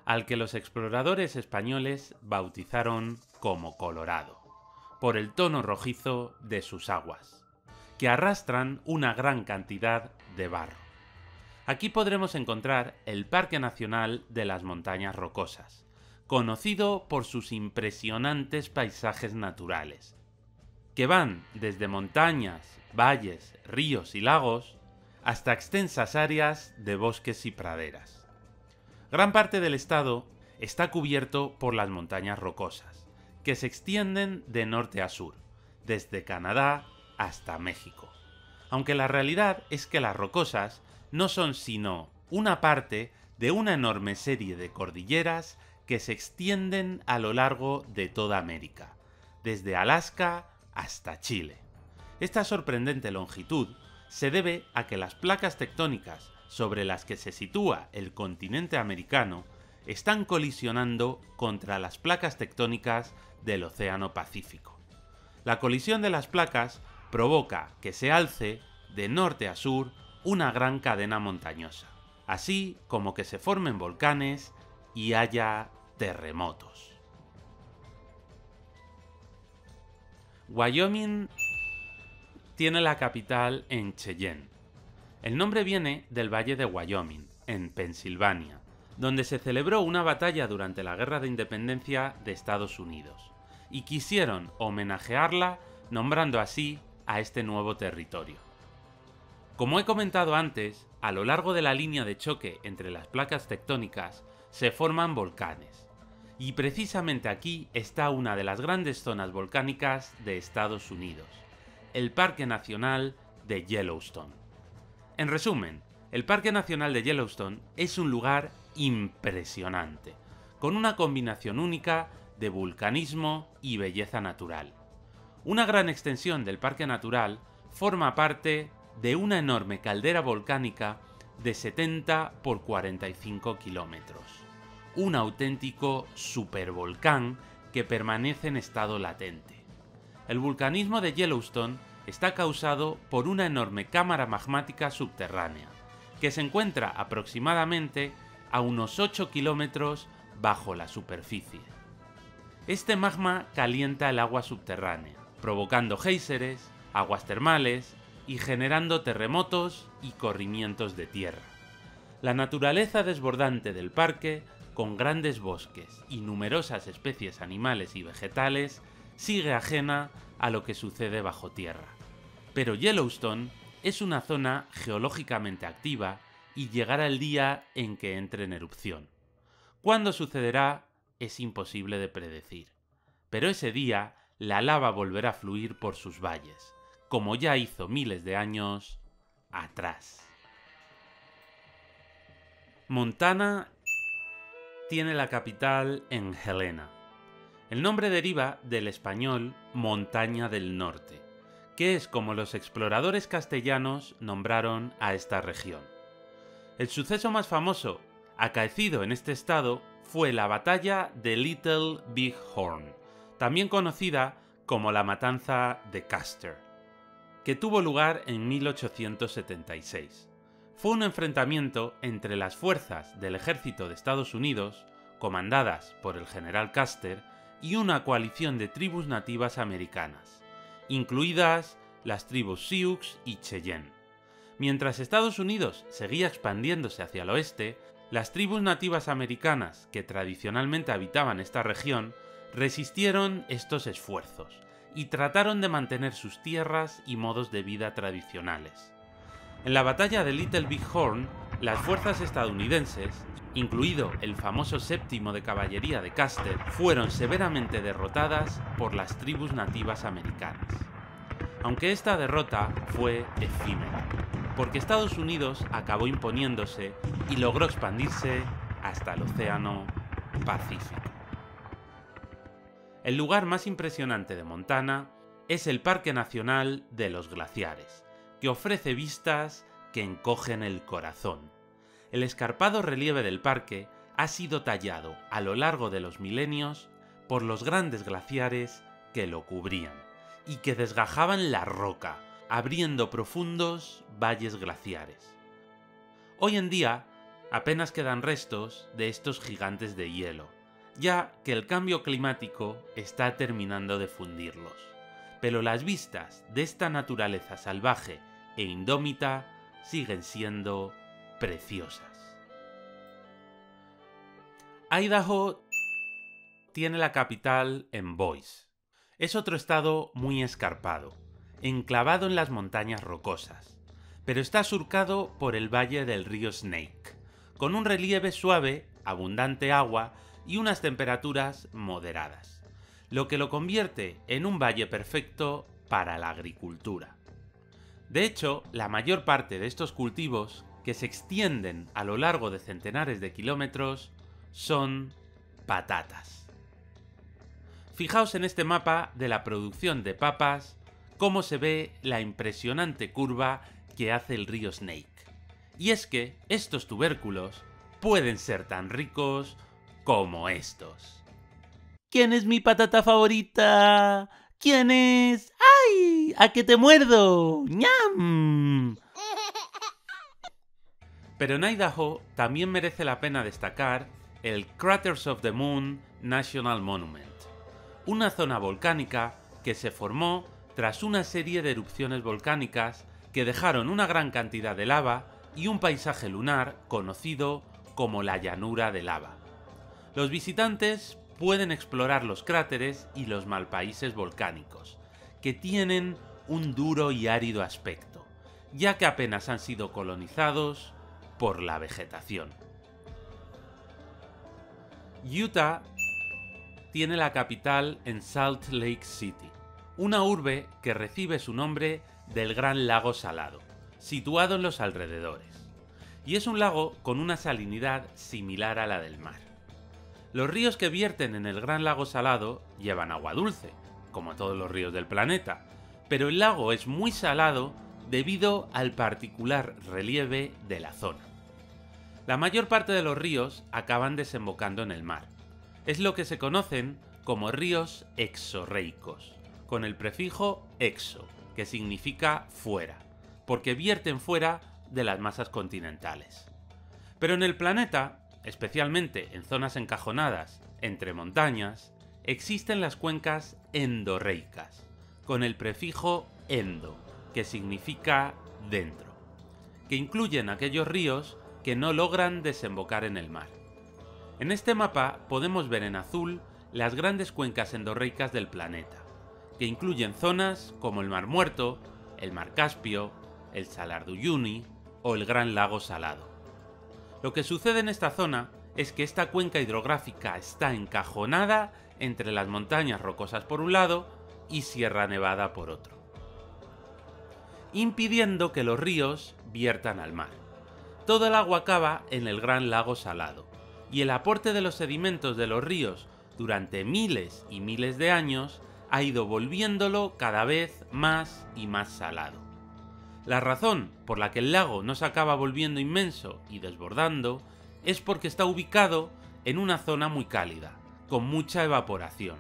al que los exploradores españoles bautizaron como Colorado, por el tono rojizo de sus aguas, que arrastran una gran cantidad de barro. Aquí podremos encontrar el Parque Nacional de las Montañas Rocosas, conocido por sus impresionantes paisajes naturales, que van desde montañas, valles, ríos y lagos, hasta extensas áreas de bosques y praderas. Gran parte del estado está cubierto por las montañas rocosas, que se extienden de norte a sur, desde Canadá hasta México. Aunque la realidad es que las rocosas no son sino una parte de una enorme serie de cordilleras que se extienden a lo largo de toda América, desde Alaska hasta Chile. Esta sorprendente longitud se debe a que las placas tectónicas sobre las que se sitúa el continente americano están colisionando contra las placas tectónicas del Océano Pacífico. La colisión de las placas provoca que se alce, de norte a sur, una gran cadena montañosa, así como que se formen volcanes y haya terremotos. Wyoming tiene la capital en Cheyenne. El nombre viene del Valle de Wyoming, en Pensilvania, donde se celebró una batalla durante la Guerra de Independencia de Estados Unidos, y quisieron homenajearla nombrando así a este nuevo territorio. Como he comentado antes, a lo largo de la línea de choque entre las placas tectónicas se forman volcanes, y precisamente aquí está una de las grandes zonas volcánicas de Estados Unidos, el Parque Nacional de Yellowstone. En resumen, el Parque Nacional de Yellowstone es un lugar impresionante, con una combinación única de vulcanismo y belleza natural. Una gran extensión del parque natural forma parte de una enorme caldera volcánica de 70 por 45 kilómetros, un auténtico supervolcán que permanece en estado latente. El vulcanismo de Yellowstone está causado por una enorme cámara magmática subterránea, que se encuentra aproximadamente a unos 8 kilómetros bajo la superficie. Este magma calienta el agua subterránea, provocando géiseres, aguas termales y generando terremotos y corrimientos de tierra. La naturaleza desbordante del parque, con grandes bosques y numerosas especies animales y vegetales, sigue ajena a lo que sucede bajo tierra. Pero Yellowstone es una zona geológicamente activa y llegará el día en que entre en erupción. ¿Cuándo sucederá? Es imposible de predecir. Pero ese día, la lava volverá a fluir por sus valles, como ya hizo miles de años atrás. Montana tiene la capital en Helena. El nombre deriva del español Montaña del Norte, que es como los exploradores castellanos nombraron a esta región. El suceso más famoso acaecido en este estado fue la batalla de Little Big Horn, también conocida como la Matanza de Custer, que tuvo lugar en 1876. Fue un enfrentamiento entre las fuerzas del ejército de Estados Unidos, comandadas por el general Custer, y una coalición de tribus nativas americanas, incluidas las tribus Sioux y Cheyenne. Mientras Estados Unidos seguía expandiéndose hacia el oeste, las tribus nativas americanas que tradicionalmente habitaban esta región resistieron estos esfuerzos y trataron de mantener sus tierras y modos de vida tradicionales. En la batalla de Little Big Horn, las fuerzas estadounidenses, incluido el famoso 7º de caballería de Custer, fueron severamente derrotadas por las tribus nativas americanas. Aunque esta derrota fue efímera, porque Estados Unidos acabó imponiéndose y logró expandirse hasta el Océano Pacífico. El lugar más impresionante de Montana es el Parque Nacional de los Glaciares, que ofrece vistas que encogen el corazón. El escarpado relieve del parque ha sido tallado a lo largo de los milenios por los grandes glaciares que lo cubrían y que desgajaban la roca, abriendo profundos valles glaciares. Hoy en día apenas quedan restos de estos gigantes de hielo, ya que el cambio climático está terminando de fundirlos. Pero las vistas de esta naturaleza salvaje e indómita siguen siendo preciosas. Idaho tiene la capital en Boise. Es otro estado muy escarpado, enclavado en las montañas rocosas, pero está surcado por el valle del río Snake, con un relieve suave, abundante agua y unas temperaturas moderadas, lo que lo convierte en un valle perfecto para la agricultura. De hecho, la mayor parte de estos cultivos, que se extienden a lo largo de centenares de kilómetros, son patatas. Fijaos en este mapa de la producción de papas, cómo se ve la impresionante curva que hace el río Snake. Y es que estos tubérculos pueden ser tan ricos como estos. ¿Quién es mi patata favorita? ¿Quién es? ¡Ay! ¡A que te muerdo! ¡Ñam! Pero en Idaho también merece la pena destacar el Craters of the Moon National Monument, una zona volcánica que se formó tras una serie de erupciones volcánicas que dejaron una gran cantidad de lava y un paisaje lunar conocido como la llanura de lava. Los visitantes pueden explorar los cráteres y los malpaíses volcánicos, que tienen un duro y árido aspecto, ya que apenas han sido colonizados por la vegetación. Utah tiene la capital en Salt Lake City, una urbe que recibe su nombre del Gran Lago Salado, situado en los alrededores, y es un lago con una salinidad similar a la del mar. Los ríos que vierten en el Gran Lago Salado llevan agua dulce, como todos los ríos del planeta, pero el lago es muy salado debido al particular relieve de la zona. La mayor parte de los ríos acaban desembocando en el mar. Es lo que se conocen como ríos exorreicos, con el prefijo exo, que significa fuera, porque vierten fuera de las masas continentales. Pero en el planeta, especialmente en zonas encajonadas entre montañas, existen las cuencas endorreicas, con el prefijo endo, que significa dentro, que incluyen aquellos ríos que no logran desembocar en el mar. En este mapa podemos ver en azul las grandes cuencas endorreicas del planeta, que incluyen zonas como el Mar Muerto, el Mar Caspio, el Salar de Uyuni o el Gran Lago Salado. Lo que sucede en esta zona es que esta cuenca hidrográfica está encajonada entre las montañas rocosas por un lado y Sierra Nevada por otro, impidiendo que los ríos viertan al mar. Todo el agua acaba en el Gran Lago Salado, y el aporte de los sedimentos de los ríos durante miles y miles de años ha ido volviéndolo cada vez más y más salado. La razón por la que el lago no se acaba volviendo inmenso y desbordando es porque está ubicado en una zona muy cálida, con mucha evaporación,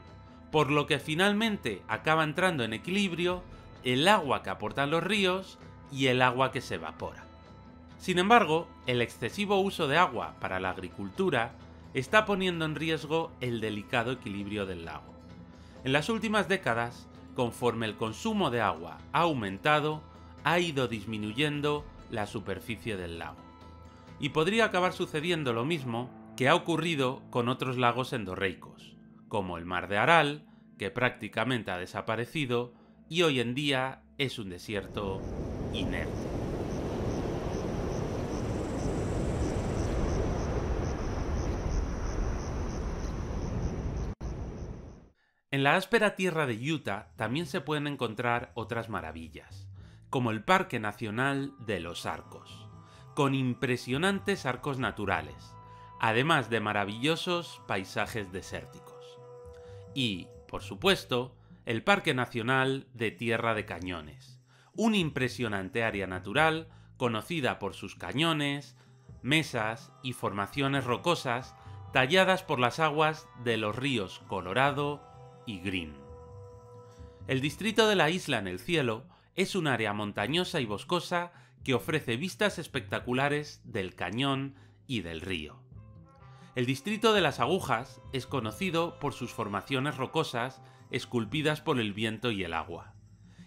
por lo que finalmente acaba entrando en equilibrio el agua que aportan los ríos y el agua que se evapora. Sin embargo, el excesivo uso de agua para la agricultura está poniendo en riesgo el delicado equilibrio del lago. En las últimas décadas, conforme el consumo de agua ha aumentado, ha ido disminuyendo la superficie del lago. Y podría acabar sucediendo lo mismo que ha ocurrido con otros lagos endorreicos, como el Mar de Aral, que prácticamente ha desaparecido y hoy en día es un desierto inerte. En la áspera tierra de Utah también se pueden encontrar otras maravillas, como el Parque Nacional de los Arcos, con impresionantes arcos naturales, además de maravillosos paisajes desérticos. Y, por supuesto, el Parque Nacional de Tierra de Cañones, una impresionante área natural conocida por sus cañones, mesas y formaciones rocosas talladas por las aguas de los ríos Colorado y Green. El distrito de la Isla en el Cielo es un área montañosa y boscosa que ofrece vistas espectaculares del cañón y del río. El distrito de las Agujas es conocido por sus formaciones rocosas esculpidas por el viento y el agua.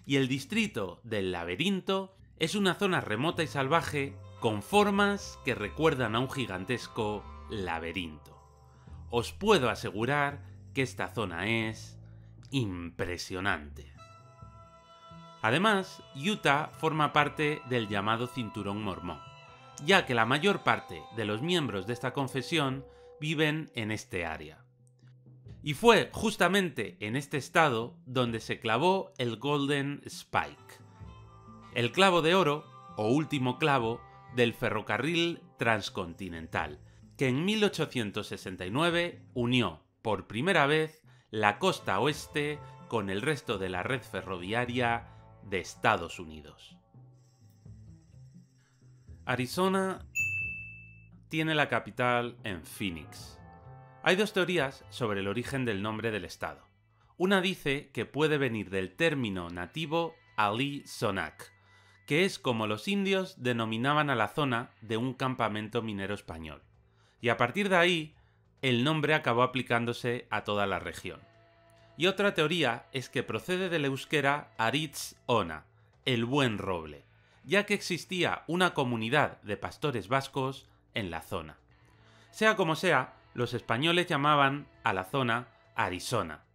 Y el distrito del Laberinto es una zona remota y salvaje con formas que recuerdan a un gigantesco laberinto. Os puedo asegurar que esta zona es impresionante. Además, Utah forma parte del llamado Cinturón Mormón, ya que la mayor parte de los miembros de esta confesión viven en este área. Y fue justamente en este estado donde se clavó el Golden Spike, el clavo de oro o último clavo del ferrocarril transcontinental, que en 1869 unió por primera vez la costa oeste con el resto de la red ferroviaria de Estados Unidos. Arizona tiene la capital en Phoenix. Hay dos teorías sobre el origen del nombre del estado. Una dice que puede venir del término nativo Alisonac, que es como los indios denominaban a la zona de un campamento minero español. Y a partir de ahí, el nombre acabó aplicándose a toda la región. Y otra teoría es que procede del euskera Aritz Ona, el buen roble, ya que existía una comunidad de pastores vascos en la zona. Sea como sea, los españoles llamaban a la zona Arizona,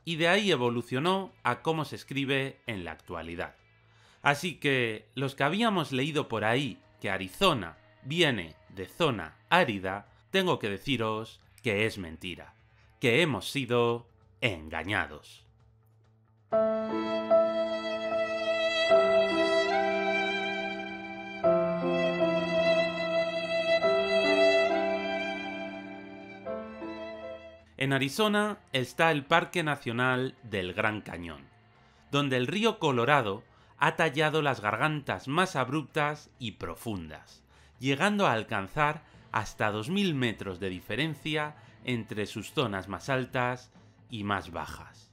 y de ahí evolucionó a cómo se escribe en la actualidad. Así que los que habíamos leído por ahí que Arizona viene de zona árida, tengo que deciros que es mentira, que hemos sido engañados. En Arizona está el Parque Nacional del Gran Cañón, donde el río Colorado ha tallado las gargantas más abruptas y profundas, llegando a alcanzar hasta 2000 metros de diferencia entre sus zonas más altas y más bajas.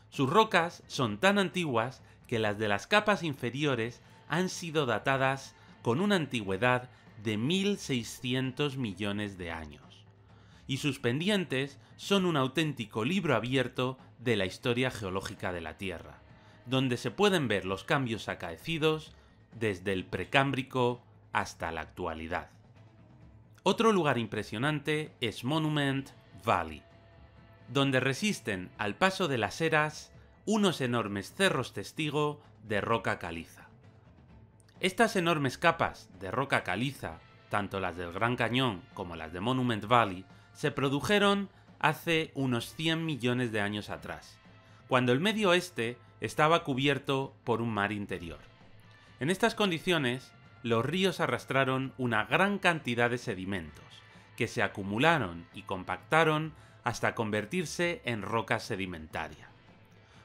Sus rocas son tan antiguas que las de las capas inferiores han sido datadas con una antigüedad de 1600 millones de años, y sus pendientes son un auténtico libro abierto de la historia geológica de la Tierra, donde se pueden ver los cambios acaecidos desde el Precámbrico hasta la actualidad. Otro lugar impresionante es Monument Valley, donde resisten al paso de las eras unos enormes cerros testigo de roca caliza. Estas enormes capas de roca caliza, tanto las del Gran Cañón como las de Monument Valley, se produjeron hace unos 100 millones de años atrás, cuando el medio oeste estaba cubierto por un mar interior. En estas condiciones, los ríos arrastraron una gran cantidad de sedimentos, que se acumularon y compactaron hasta convertirse en roca sedimentaria.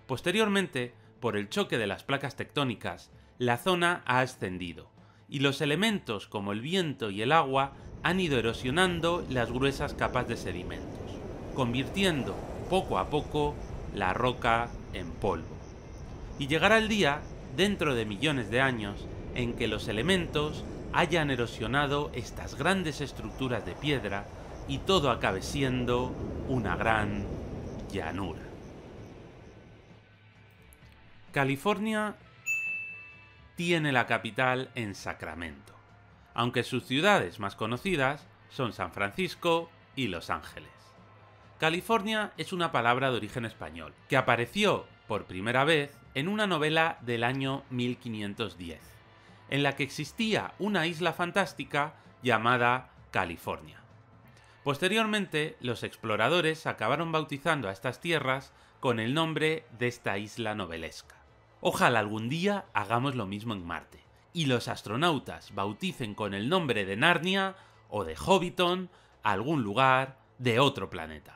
Posteriormente, por el choque de las placas tectónicas, la zona ha ascendido, y los elementos como el viento y el agua han ido erosionando las gruesas capas de sedimentos, convirtiendo poco a poco la roca en polvo. Y llegará el día, dentro de millones de años, en que los elementos hayan erosionado estas grandes estructuras de piedra y todo acabe siendo una gran llanura. California tiene la capital en Sacramento, aunque sus ciudades más conocidas son San Francisco y Los Ángeles. California es una palabra de origen español, que apareció por primera vez en una novela del año 1510, en la que existía una isla fantástica llamada California. Posteriormente, los exploradores acabaron bautizando a estas tierras con el nombre de esta isla novelesca. Ojalá algún día hagamos lo mismo en Marte, y los astronautas bauticen con el nombre de Narnia o de Hobbiton algún lugar de otro planeta.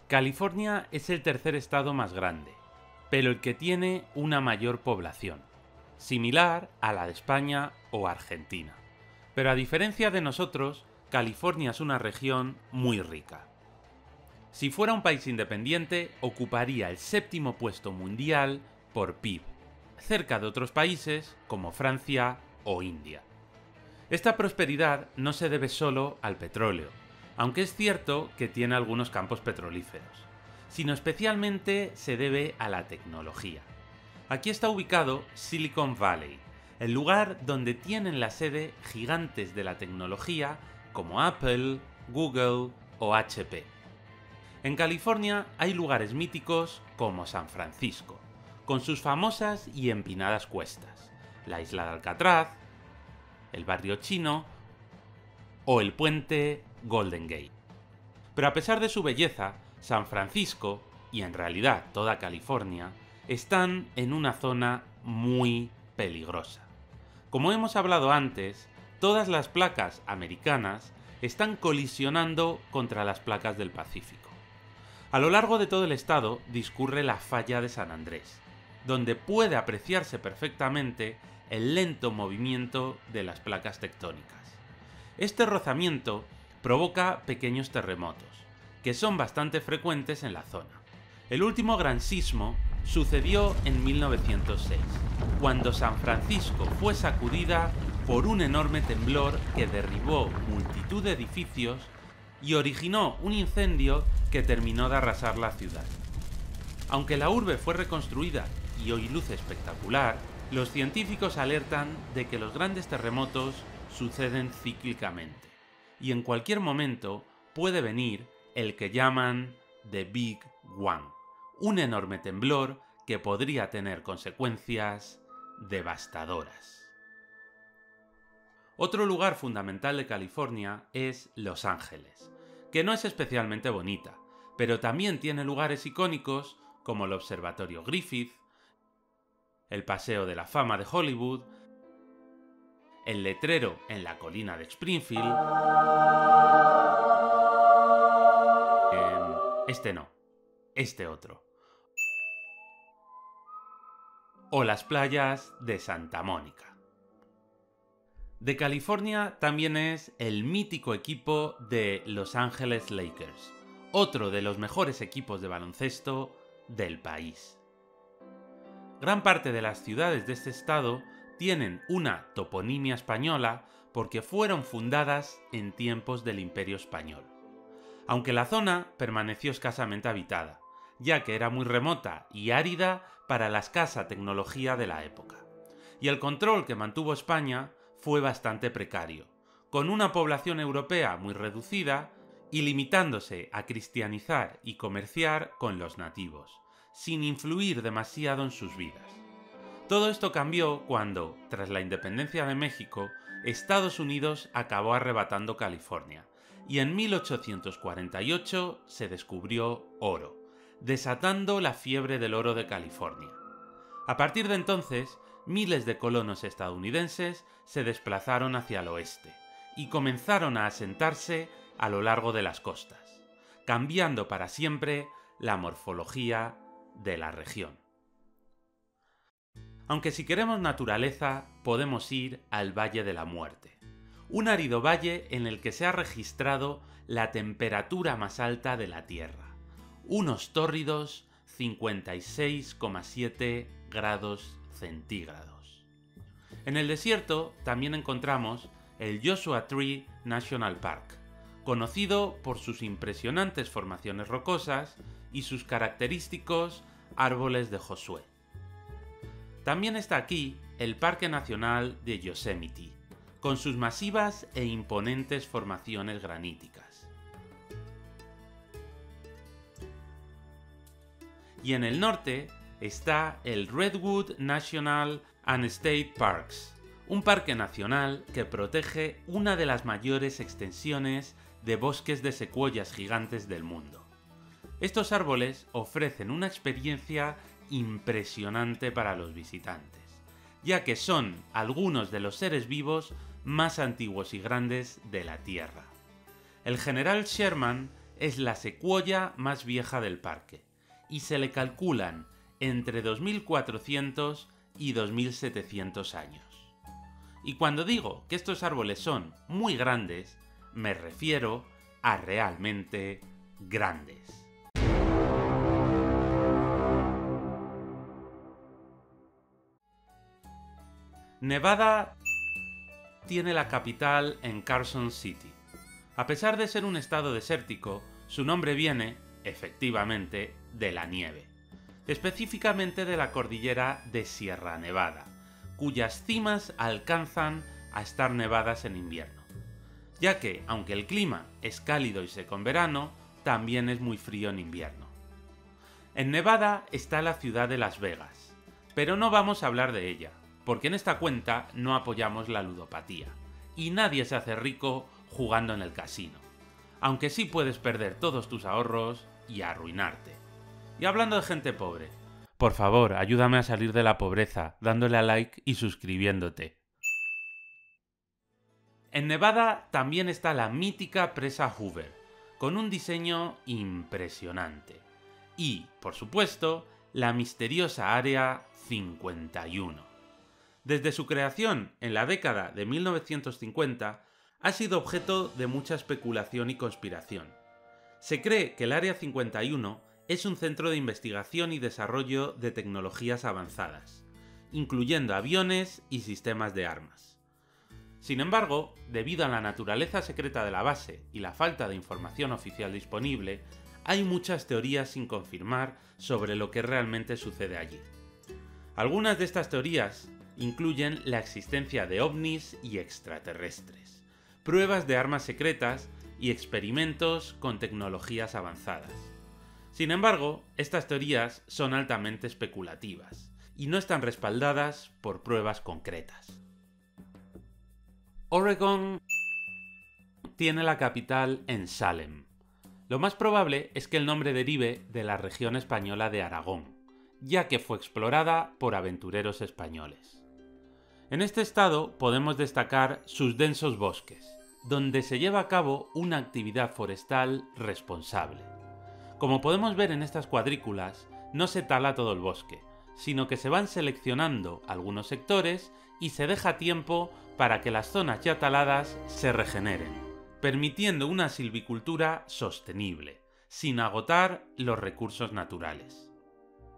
California es el tercer estado más grande, pero el que tiene una mayor población, similar a la de España o Argentina. Pero a diferencia de nosotros, California es una región muy rica. Si fuera un país independiente, ocuparía el 7º puesto mundial por PIB, cerca de otros países como Francia o India. Esta prosperidad no se debe solo al petróleo, aunque es cierto que tiene algunos campos petrolíferos, sino especialmente se debe a la tecnología. Aquí está ubicado Silicon Valley, el lugar donde tienen la sede gigantes de la tecnología como Apple, Google o HP. En California hay lugares míticos como San Francisco, con sus famosas y empinadas cuestas, la isla de Alcatraz, el barrio chino o el puente Golden Gate. Pero a pesar de su belleza, San Francisco, y en realidad toda California, están en una zona muy peligrosa. Como hemos hablado antes, todas las placas americanas están colisionando contra las placas del Pacífico. A lo largo de todo el estado discurre la falla de San Andrés, donde puede apreciarse perfectamente el lento movimiento de las placas tectónicas. Este rozamiento provoca pequeños terremotos, que son bastante frecuentes en la zona. El último gran sismo sucedió en 1906, cuando San Francisco fue sacudida por un enorme temblor que derribó multitud de edificios y originó un incendio que terminó de arrasar la ciudad. Aunque la urbe fue reconstruida y hoy luce espectacular, los científicos alertan de que los grandes terremotos suceden cíclicamente, y en cualquier momento puede venir el que llaman The Big One, un enorme temblor que podría tener consecuencias devastadoras. Otro lugar fundamental de California es Los Ángeles, que no es especialmente bonita, pero también tiene lugares icónicos como el Observatorio Griffith, el Paseo de la Fama de Hollywood, el letrero en la colina de Springfield, este otro, o las playas de Santa Mónica. De California también es el mítico equipo de Los Ángeles Lakers, otro de los mejores equipos de baloncesto del país. Gran parte de las ciudades de este estado tienen una toponimia española porque fueron fundadas en tiempos del Imperio Español. Aunque la zona permaneció escasamente habitada, ya que era muy remota y árida para la escasa tecnología de la época. Y el control que mantuvo España fue bastante precario, con una población europea muy reducida y limitándose a cristianizar y comerciar con los nativos, sin influir demasiado en sus vidas. Todo esto cambió cuando, tras la independencia de México, Estados Unidos acabó arrebatando California, y en 1848 se descubrió oro, desatando la fiebre del oro de California. A partir de entonces, miles de colonos estadounidenses se desplazaron hacia el oeste y comenzaron a asentarse a lo largo de las costas, cambiando para siempre la morfología de la región. Aunque si queremos naturaleza, podemos ir al Valle de la Muerte, un árido valle en el que se ha registrado la temperatura más alta de la Tierra, unos tórridos 56,7 grados centígrados. En el desierto también encontramos el Joshua Tree National Park, conocido por sus impresionantes formaciones rocosas y sus característicos árboles de Josué. También está aquí el Parque Nacional de Yosemite, con sus masivas e imponentes formaciones graníticas. Y en el norte está el Redwood National and State Parks, un parque nacional que protege una de las mayores extensiones de bosques de secuoyas gigantes del mundo. Estos árboles ofrecen una experiencia impresionante para los visitantes, ya que son algunos de los seres vivos más antiguos y grandes de la Tierra. El General Sherman es la secuoya más vieja del parque, y se le calculan entre 2400 y 2700 años. Y cuando digo que estos árboles son muy grandes, me refiero a realmente grandes. Nevada tiene la capital en Carson City. A pesar de ser un estado desértico, su nombre viene, efectivamente, de la nieve, específicamente de la cordillera de Sierra Nevada, cuyas cimas alcanzan a estar nevadas en invierno, ya que, aunque el clima es cálido y seco en verano, también es muy frío en invierno. En Nevada está la ciudad de Las Vegas, pero no vamos a hablar de ella, porque en esta cuenta no apoyamos la ludopatía, y nadie se hace rico jugando en el casino, aunque sí puedes perder todos tus ahorros y arruinarte. Y hablando de gente pobre, por favor, ayúdame a salir de la pobreza dándole a like y suscribiéndote. En Nevada también está la mítica presa Hoover, con un diseño impresionante. Y, por supuesto, la misteriosa Área 51. Desde su creación en la década de 1950, ha sido objeto de mucha especulación y conspiración. Se cree que el Área 51 es un centro de investigación y desarrollo de tecnologías avanzadas, incluyendo aviones y sistemas de armas. Sin embargo, debido a la naturaleza secreta de la base y la falta de información oficial disponible, hay muchas teorías sin confirmar sobre lo que realmente sucede allí. Algunas de estas teorías incluyen la existencia de ovnis y extraterrestres, pruebas de armas secretas y experimentos con tecnologías avanzadas. Sin embargo, estas teorías son altamente especulativas y no están respaldadas por pruebas concretas. Oregon tiene la capital en Salem. Lo más probable es que el nombre derive de la región española de Aragón, ya que fue explorada por aventureros españoles. En este estado podemos destacar sus densos bosques, donde se lleva a cabo una actividad forestal responsable. Como podemos ver en estas cuadrículas, no se tala todo el bosque, sino que se van seleccionando algunos sectores y se deja tiempo para que las zonas ya taladas se regeneren, permitiendo una silvicultura sostenible, sin agotar los recursos naturales.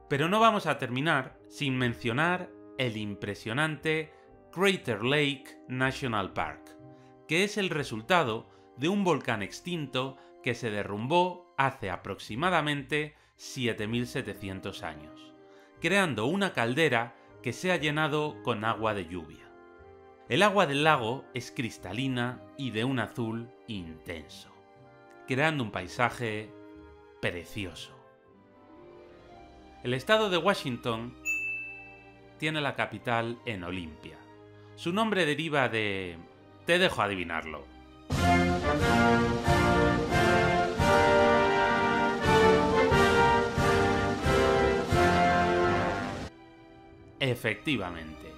Pero no vamos a terminar sin mencionar el impresionante Crater Lake National Park, que es el resultado de un volcán extinto que se derrumbó hace aproximadamente 7.700 años, creando una caldera que se ha llenado con agua de lluvia. El agua del lago es cristalina y de un azul intenso, creando un paisaje precioso. El estado de Washington tiene la capital en Olympia. Su nombre deriva de... te dejo adivinarlo. Efectivamente,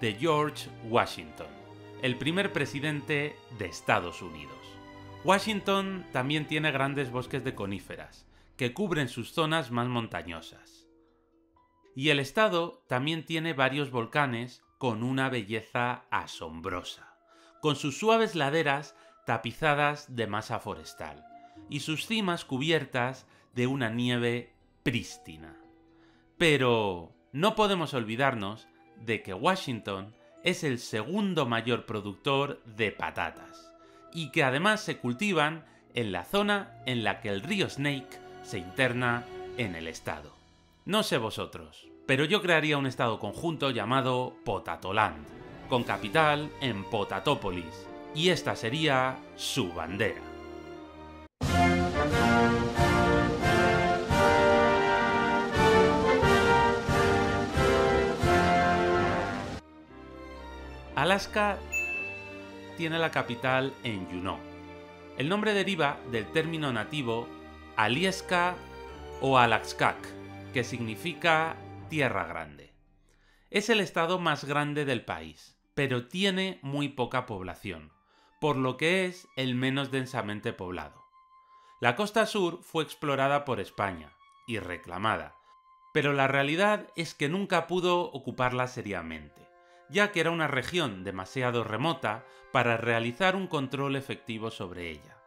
de George Washington, el primer presidente de Estados Unidos. Washington también tiene grandes bosques de coníferas, que cubren sus zonas más montañosas. Y el estado también tiene varios volcanes con una belleza asombrosa, con sus suaves laderas tapizadas de masa forestal y sus cimas cubiertas de una nieve prístina. Pero no podemos olvidarnos de que Washington es el segundo mayor productor de patatas y que además se cultivan en la zona en la que el río Snake se interna en el estado. No sé vosotros, pero yo crearía un estado conjunto llamado Potatoland, con capital en Potatópolis, y esta sería su bandera. Alaska tiene la capital en Juneau. El nombre deriva del término nativo Alyeska o Alaskak, que significa tierra grande. Es el estado más grande del país, pero tiene muy poca población, por lo que es el menos densamente poblado. La costa sur fue explorada por España y reclamada, pero la realidad es que nunca pudo ocuparla seriamente, ya que era una región demasiado remota para realizar un control efectivo sobre ella.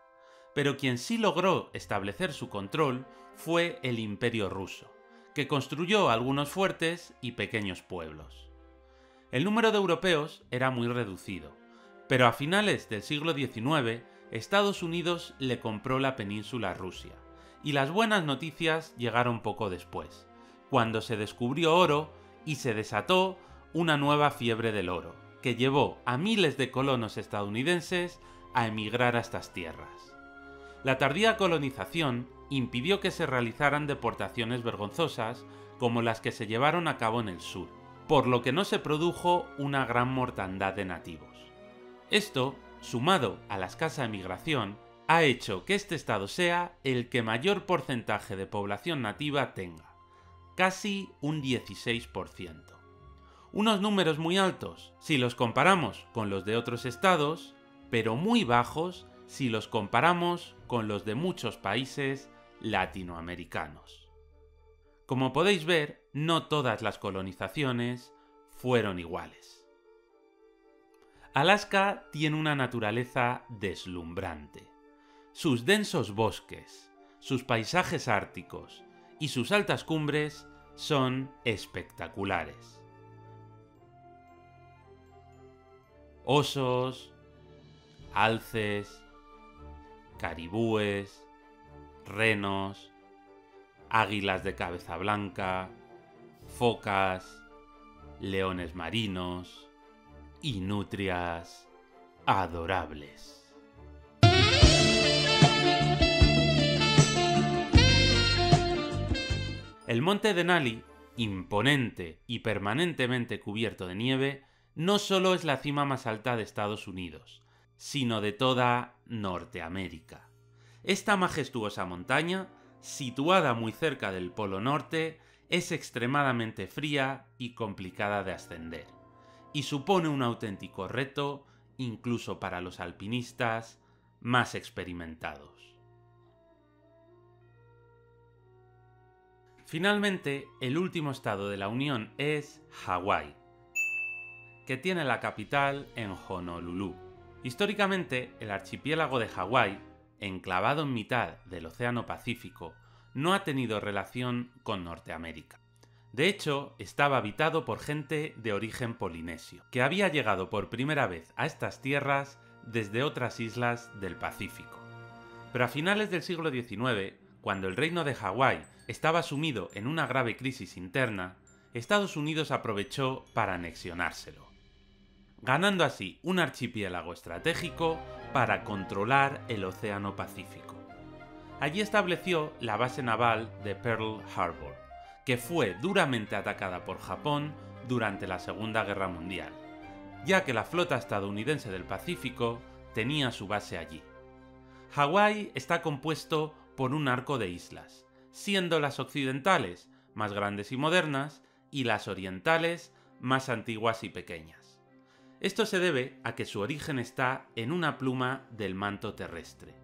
Pero quien sí logró establecer su control fue el Imperio ruso, que construyó algunos fuertes y pequeños pueblos. El número de europeos era muy reducido, pero a finales del siglo XIX, Estados Unidos le compró la península a Rusia, y las buenas noticias llegaron poco después, cuando se descubrió oro y se desató una nueva fiebre del oro, que llevó a miles de colonos estadounidenses a emigrar a estas tierras. La tardía colonización impidió que se realizaran deportaciones vergonzosas como las que se llevaron a cabo en el sur, por lo que no se produjo una gran mortandad de nativos. Esto, sumado a la escasa emigración, ha hecho que este estado sea el que mayor porcentaje de población nativa tenga, casi un 16%. Unos números muy altos si los comparamos con los de otros estados, pero muy bajos si los comparamos con los de muchos países latinoamericanos. Como podéis ver, no todas las colonizaciones fueron iguales. Alaska tiene una naturaleza deslumbrante. Sus densos bosques, sus paisajes árticos y sus altas cumbres son espectaculares. Osos, alces, caribúes, renos, águilas de cabeza blanca, focas, leones marinos y nutrias adorables. El monte Denali, imponente y permanentemente cubierto de nieve, no solo es la cima más alta de Estados Unidos, sino de toda Norteamérica. Esta majestuosa montaña, situada muy cerca del Polo Norte, es extremadamente fría y complicada de ascender, y supone un auténtico reto incluso para los alpinistas más experimentados. Finalmente, el último estado de la Unión es Hawái, que tiene la capital en Honolulu. Históricamente, el archipiélago de Hawái, enclavado en mitad del Océano Pacífico, no ha tenido relación con Norteamérica. De hecho, estaba habitado por gente de origen polinesio, que había llegado por primera vez a estas tierras desde otras islas del Pacífico. Pero a finales del siglo XIX, cuando el reino de Hawái estaba sumido en una grave crisis interna, Estados Unidos aprovechó para anexionárselo, ganando así un archipiélago estratégico para controlar el Océano Pacífico. Allí estableció la base naval de Pearl Harbor, que fue duramente atacada por Japón durante la Segunda Guerra Mundial, ya que la flota estadounidense del Pacífico tenía su base allí. Hawái está compuesto por un arco de islas, siendo las occidentales más grandes y modernas y las orientales más antiguas y pequeñas. Esto se debe a que su origen está en una pluma del manto terrestre.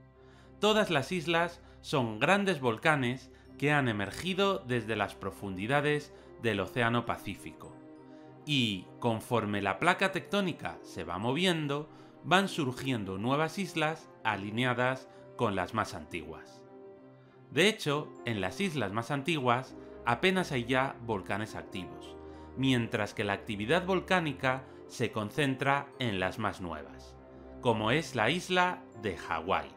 Todas las islas son grandes volcanes que han emergido desde las profundidades del Océano Pacífico. Y, conforme la placa tectónica se va moviendo, van surgiendo nuevas islas alineadas con las más antiguas. De hecho, en las islas más antiguas apenas hay ya volcanes activos, mientras que la actividad volcánica se concentra en las más nuevas, como es la isla de Hawái,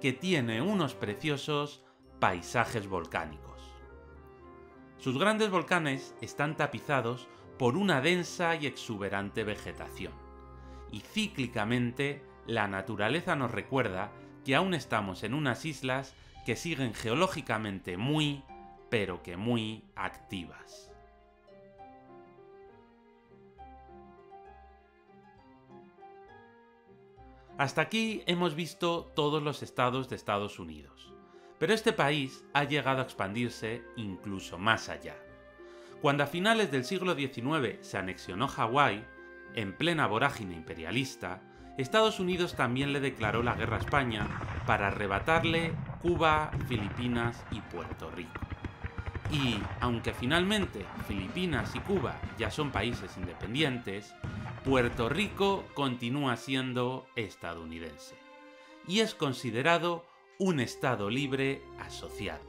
que tiene unos preciosos paisajes volcánicos. Sus grandes volcanes están tapizados por una densa y exuberante vegetación, y cíclicamente la naturaleza nos recuerda que aún estamos en unas islas que siguen geológicamente muy, pero que muy activas. Hasta aquí hemos visto todos los estados de Estados Unidos, pero este país ha llegado a expandirse incluso más allá. Cuando a finales del siglo XIX se anexionó Hawái, en plena vorágine imperialista, Estados Unidos también le declaró la guerra a España para arrebatarle Cuba, Filipinas y Puerto Rico. Y, aunque finalmente Filipinas y Cuba ya son países independientes, Puerto Rico continúa siendo estadounidense y es considerado un estado libre asociado.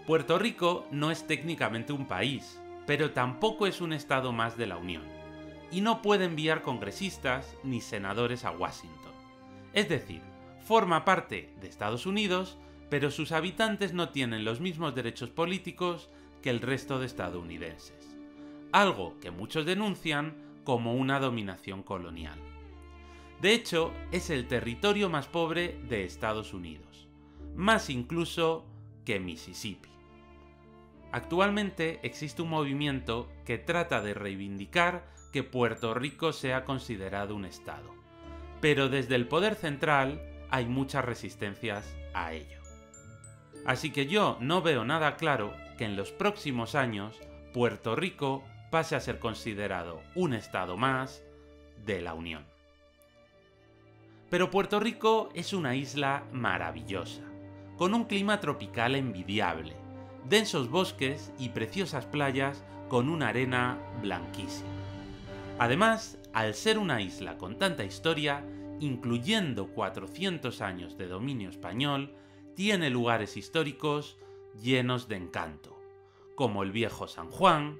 Puerto Rico no es técnicamente un país, pero tampoco es un estado más de la Unión, y no puede enviar congresistas ni senadores a Washington. Es decir, forma parte de Estados Unidos, pero sus habitantes no tienen los mismos derechos políticos que el resto de estadounidenses, algo que muchos denuncian como una dominación colonial. De hecho, es el territorio más pobre de Estados Unidos, más incluso que Mississippi. Actualmente existe un movimiento que trata de reivindicar que Puerto Rico sea considerado un estado, pero desde el poder central hay muchas resistencias a ello. Así que yo no veo nada claro que en los próximos años Puerto Rico pase a ser considerado un estado más de la Unión. Pero Puerto Rico es una isla maravillosa, con un clima tropical envidiable, densos bosques y preciosas playas con una arena blanquísima. Además, al ser una isla con tanta historia, incluyendo 400 años de dominio español, tiene lugares históricos llenos de encanto, como el viejo San Juan,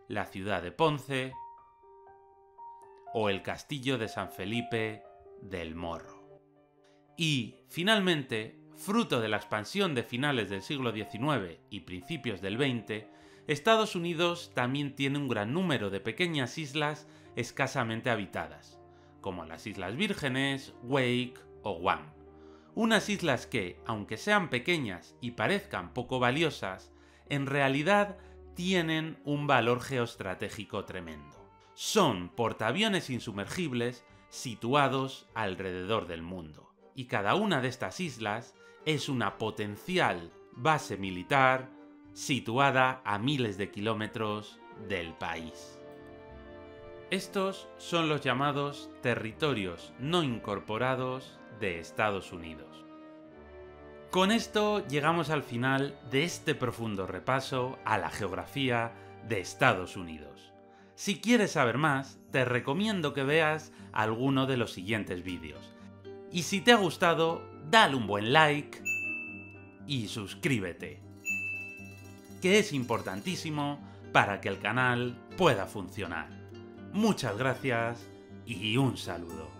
la ciudad de Ponce o el castillo de San Felipe del Morro. Y, finalmente, fruto de la expansión de finales del siglo XIX y principios del XX, Estados Unidos también tiene un gran número de pequeñas islas escasamente habitadas, como las Islas Vírgenes, Wake o Guam. Unas islas que, aunque sean pequeñas y parezcan poco valiosas, en realidad tienen un valor geoestratégico tremendo. Son portaaviones insumergibles situados alrededor del mundo, y cada una de estas islas es una potencial base militar situada a miles de kilómetros del país. Estos son los llamados territorios no incorporados de Estados Unidos. Con esto llegamos al final de este profundo repaso a la geografía de Estados Unidos. Si quieres saber más, te recomiendo que veas alguno de los siguientes vídeos. Y si te ha gustado, dale un buen like y suscríbete, que es importantísimo para que el canal pueda funcionar. Muchas gracias y un saludo.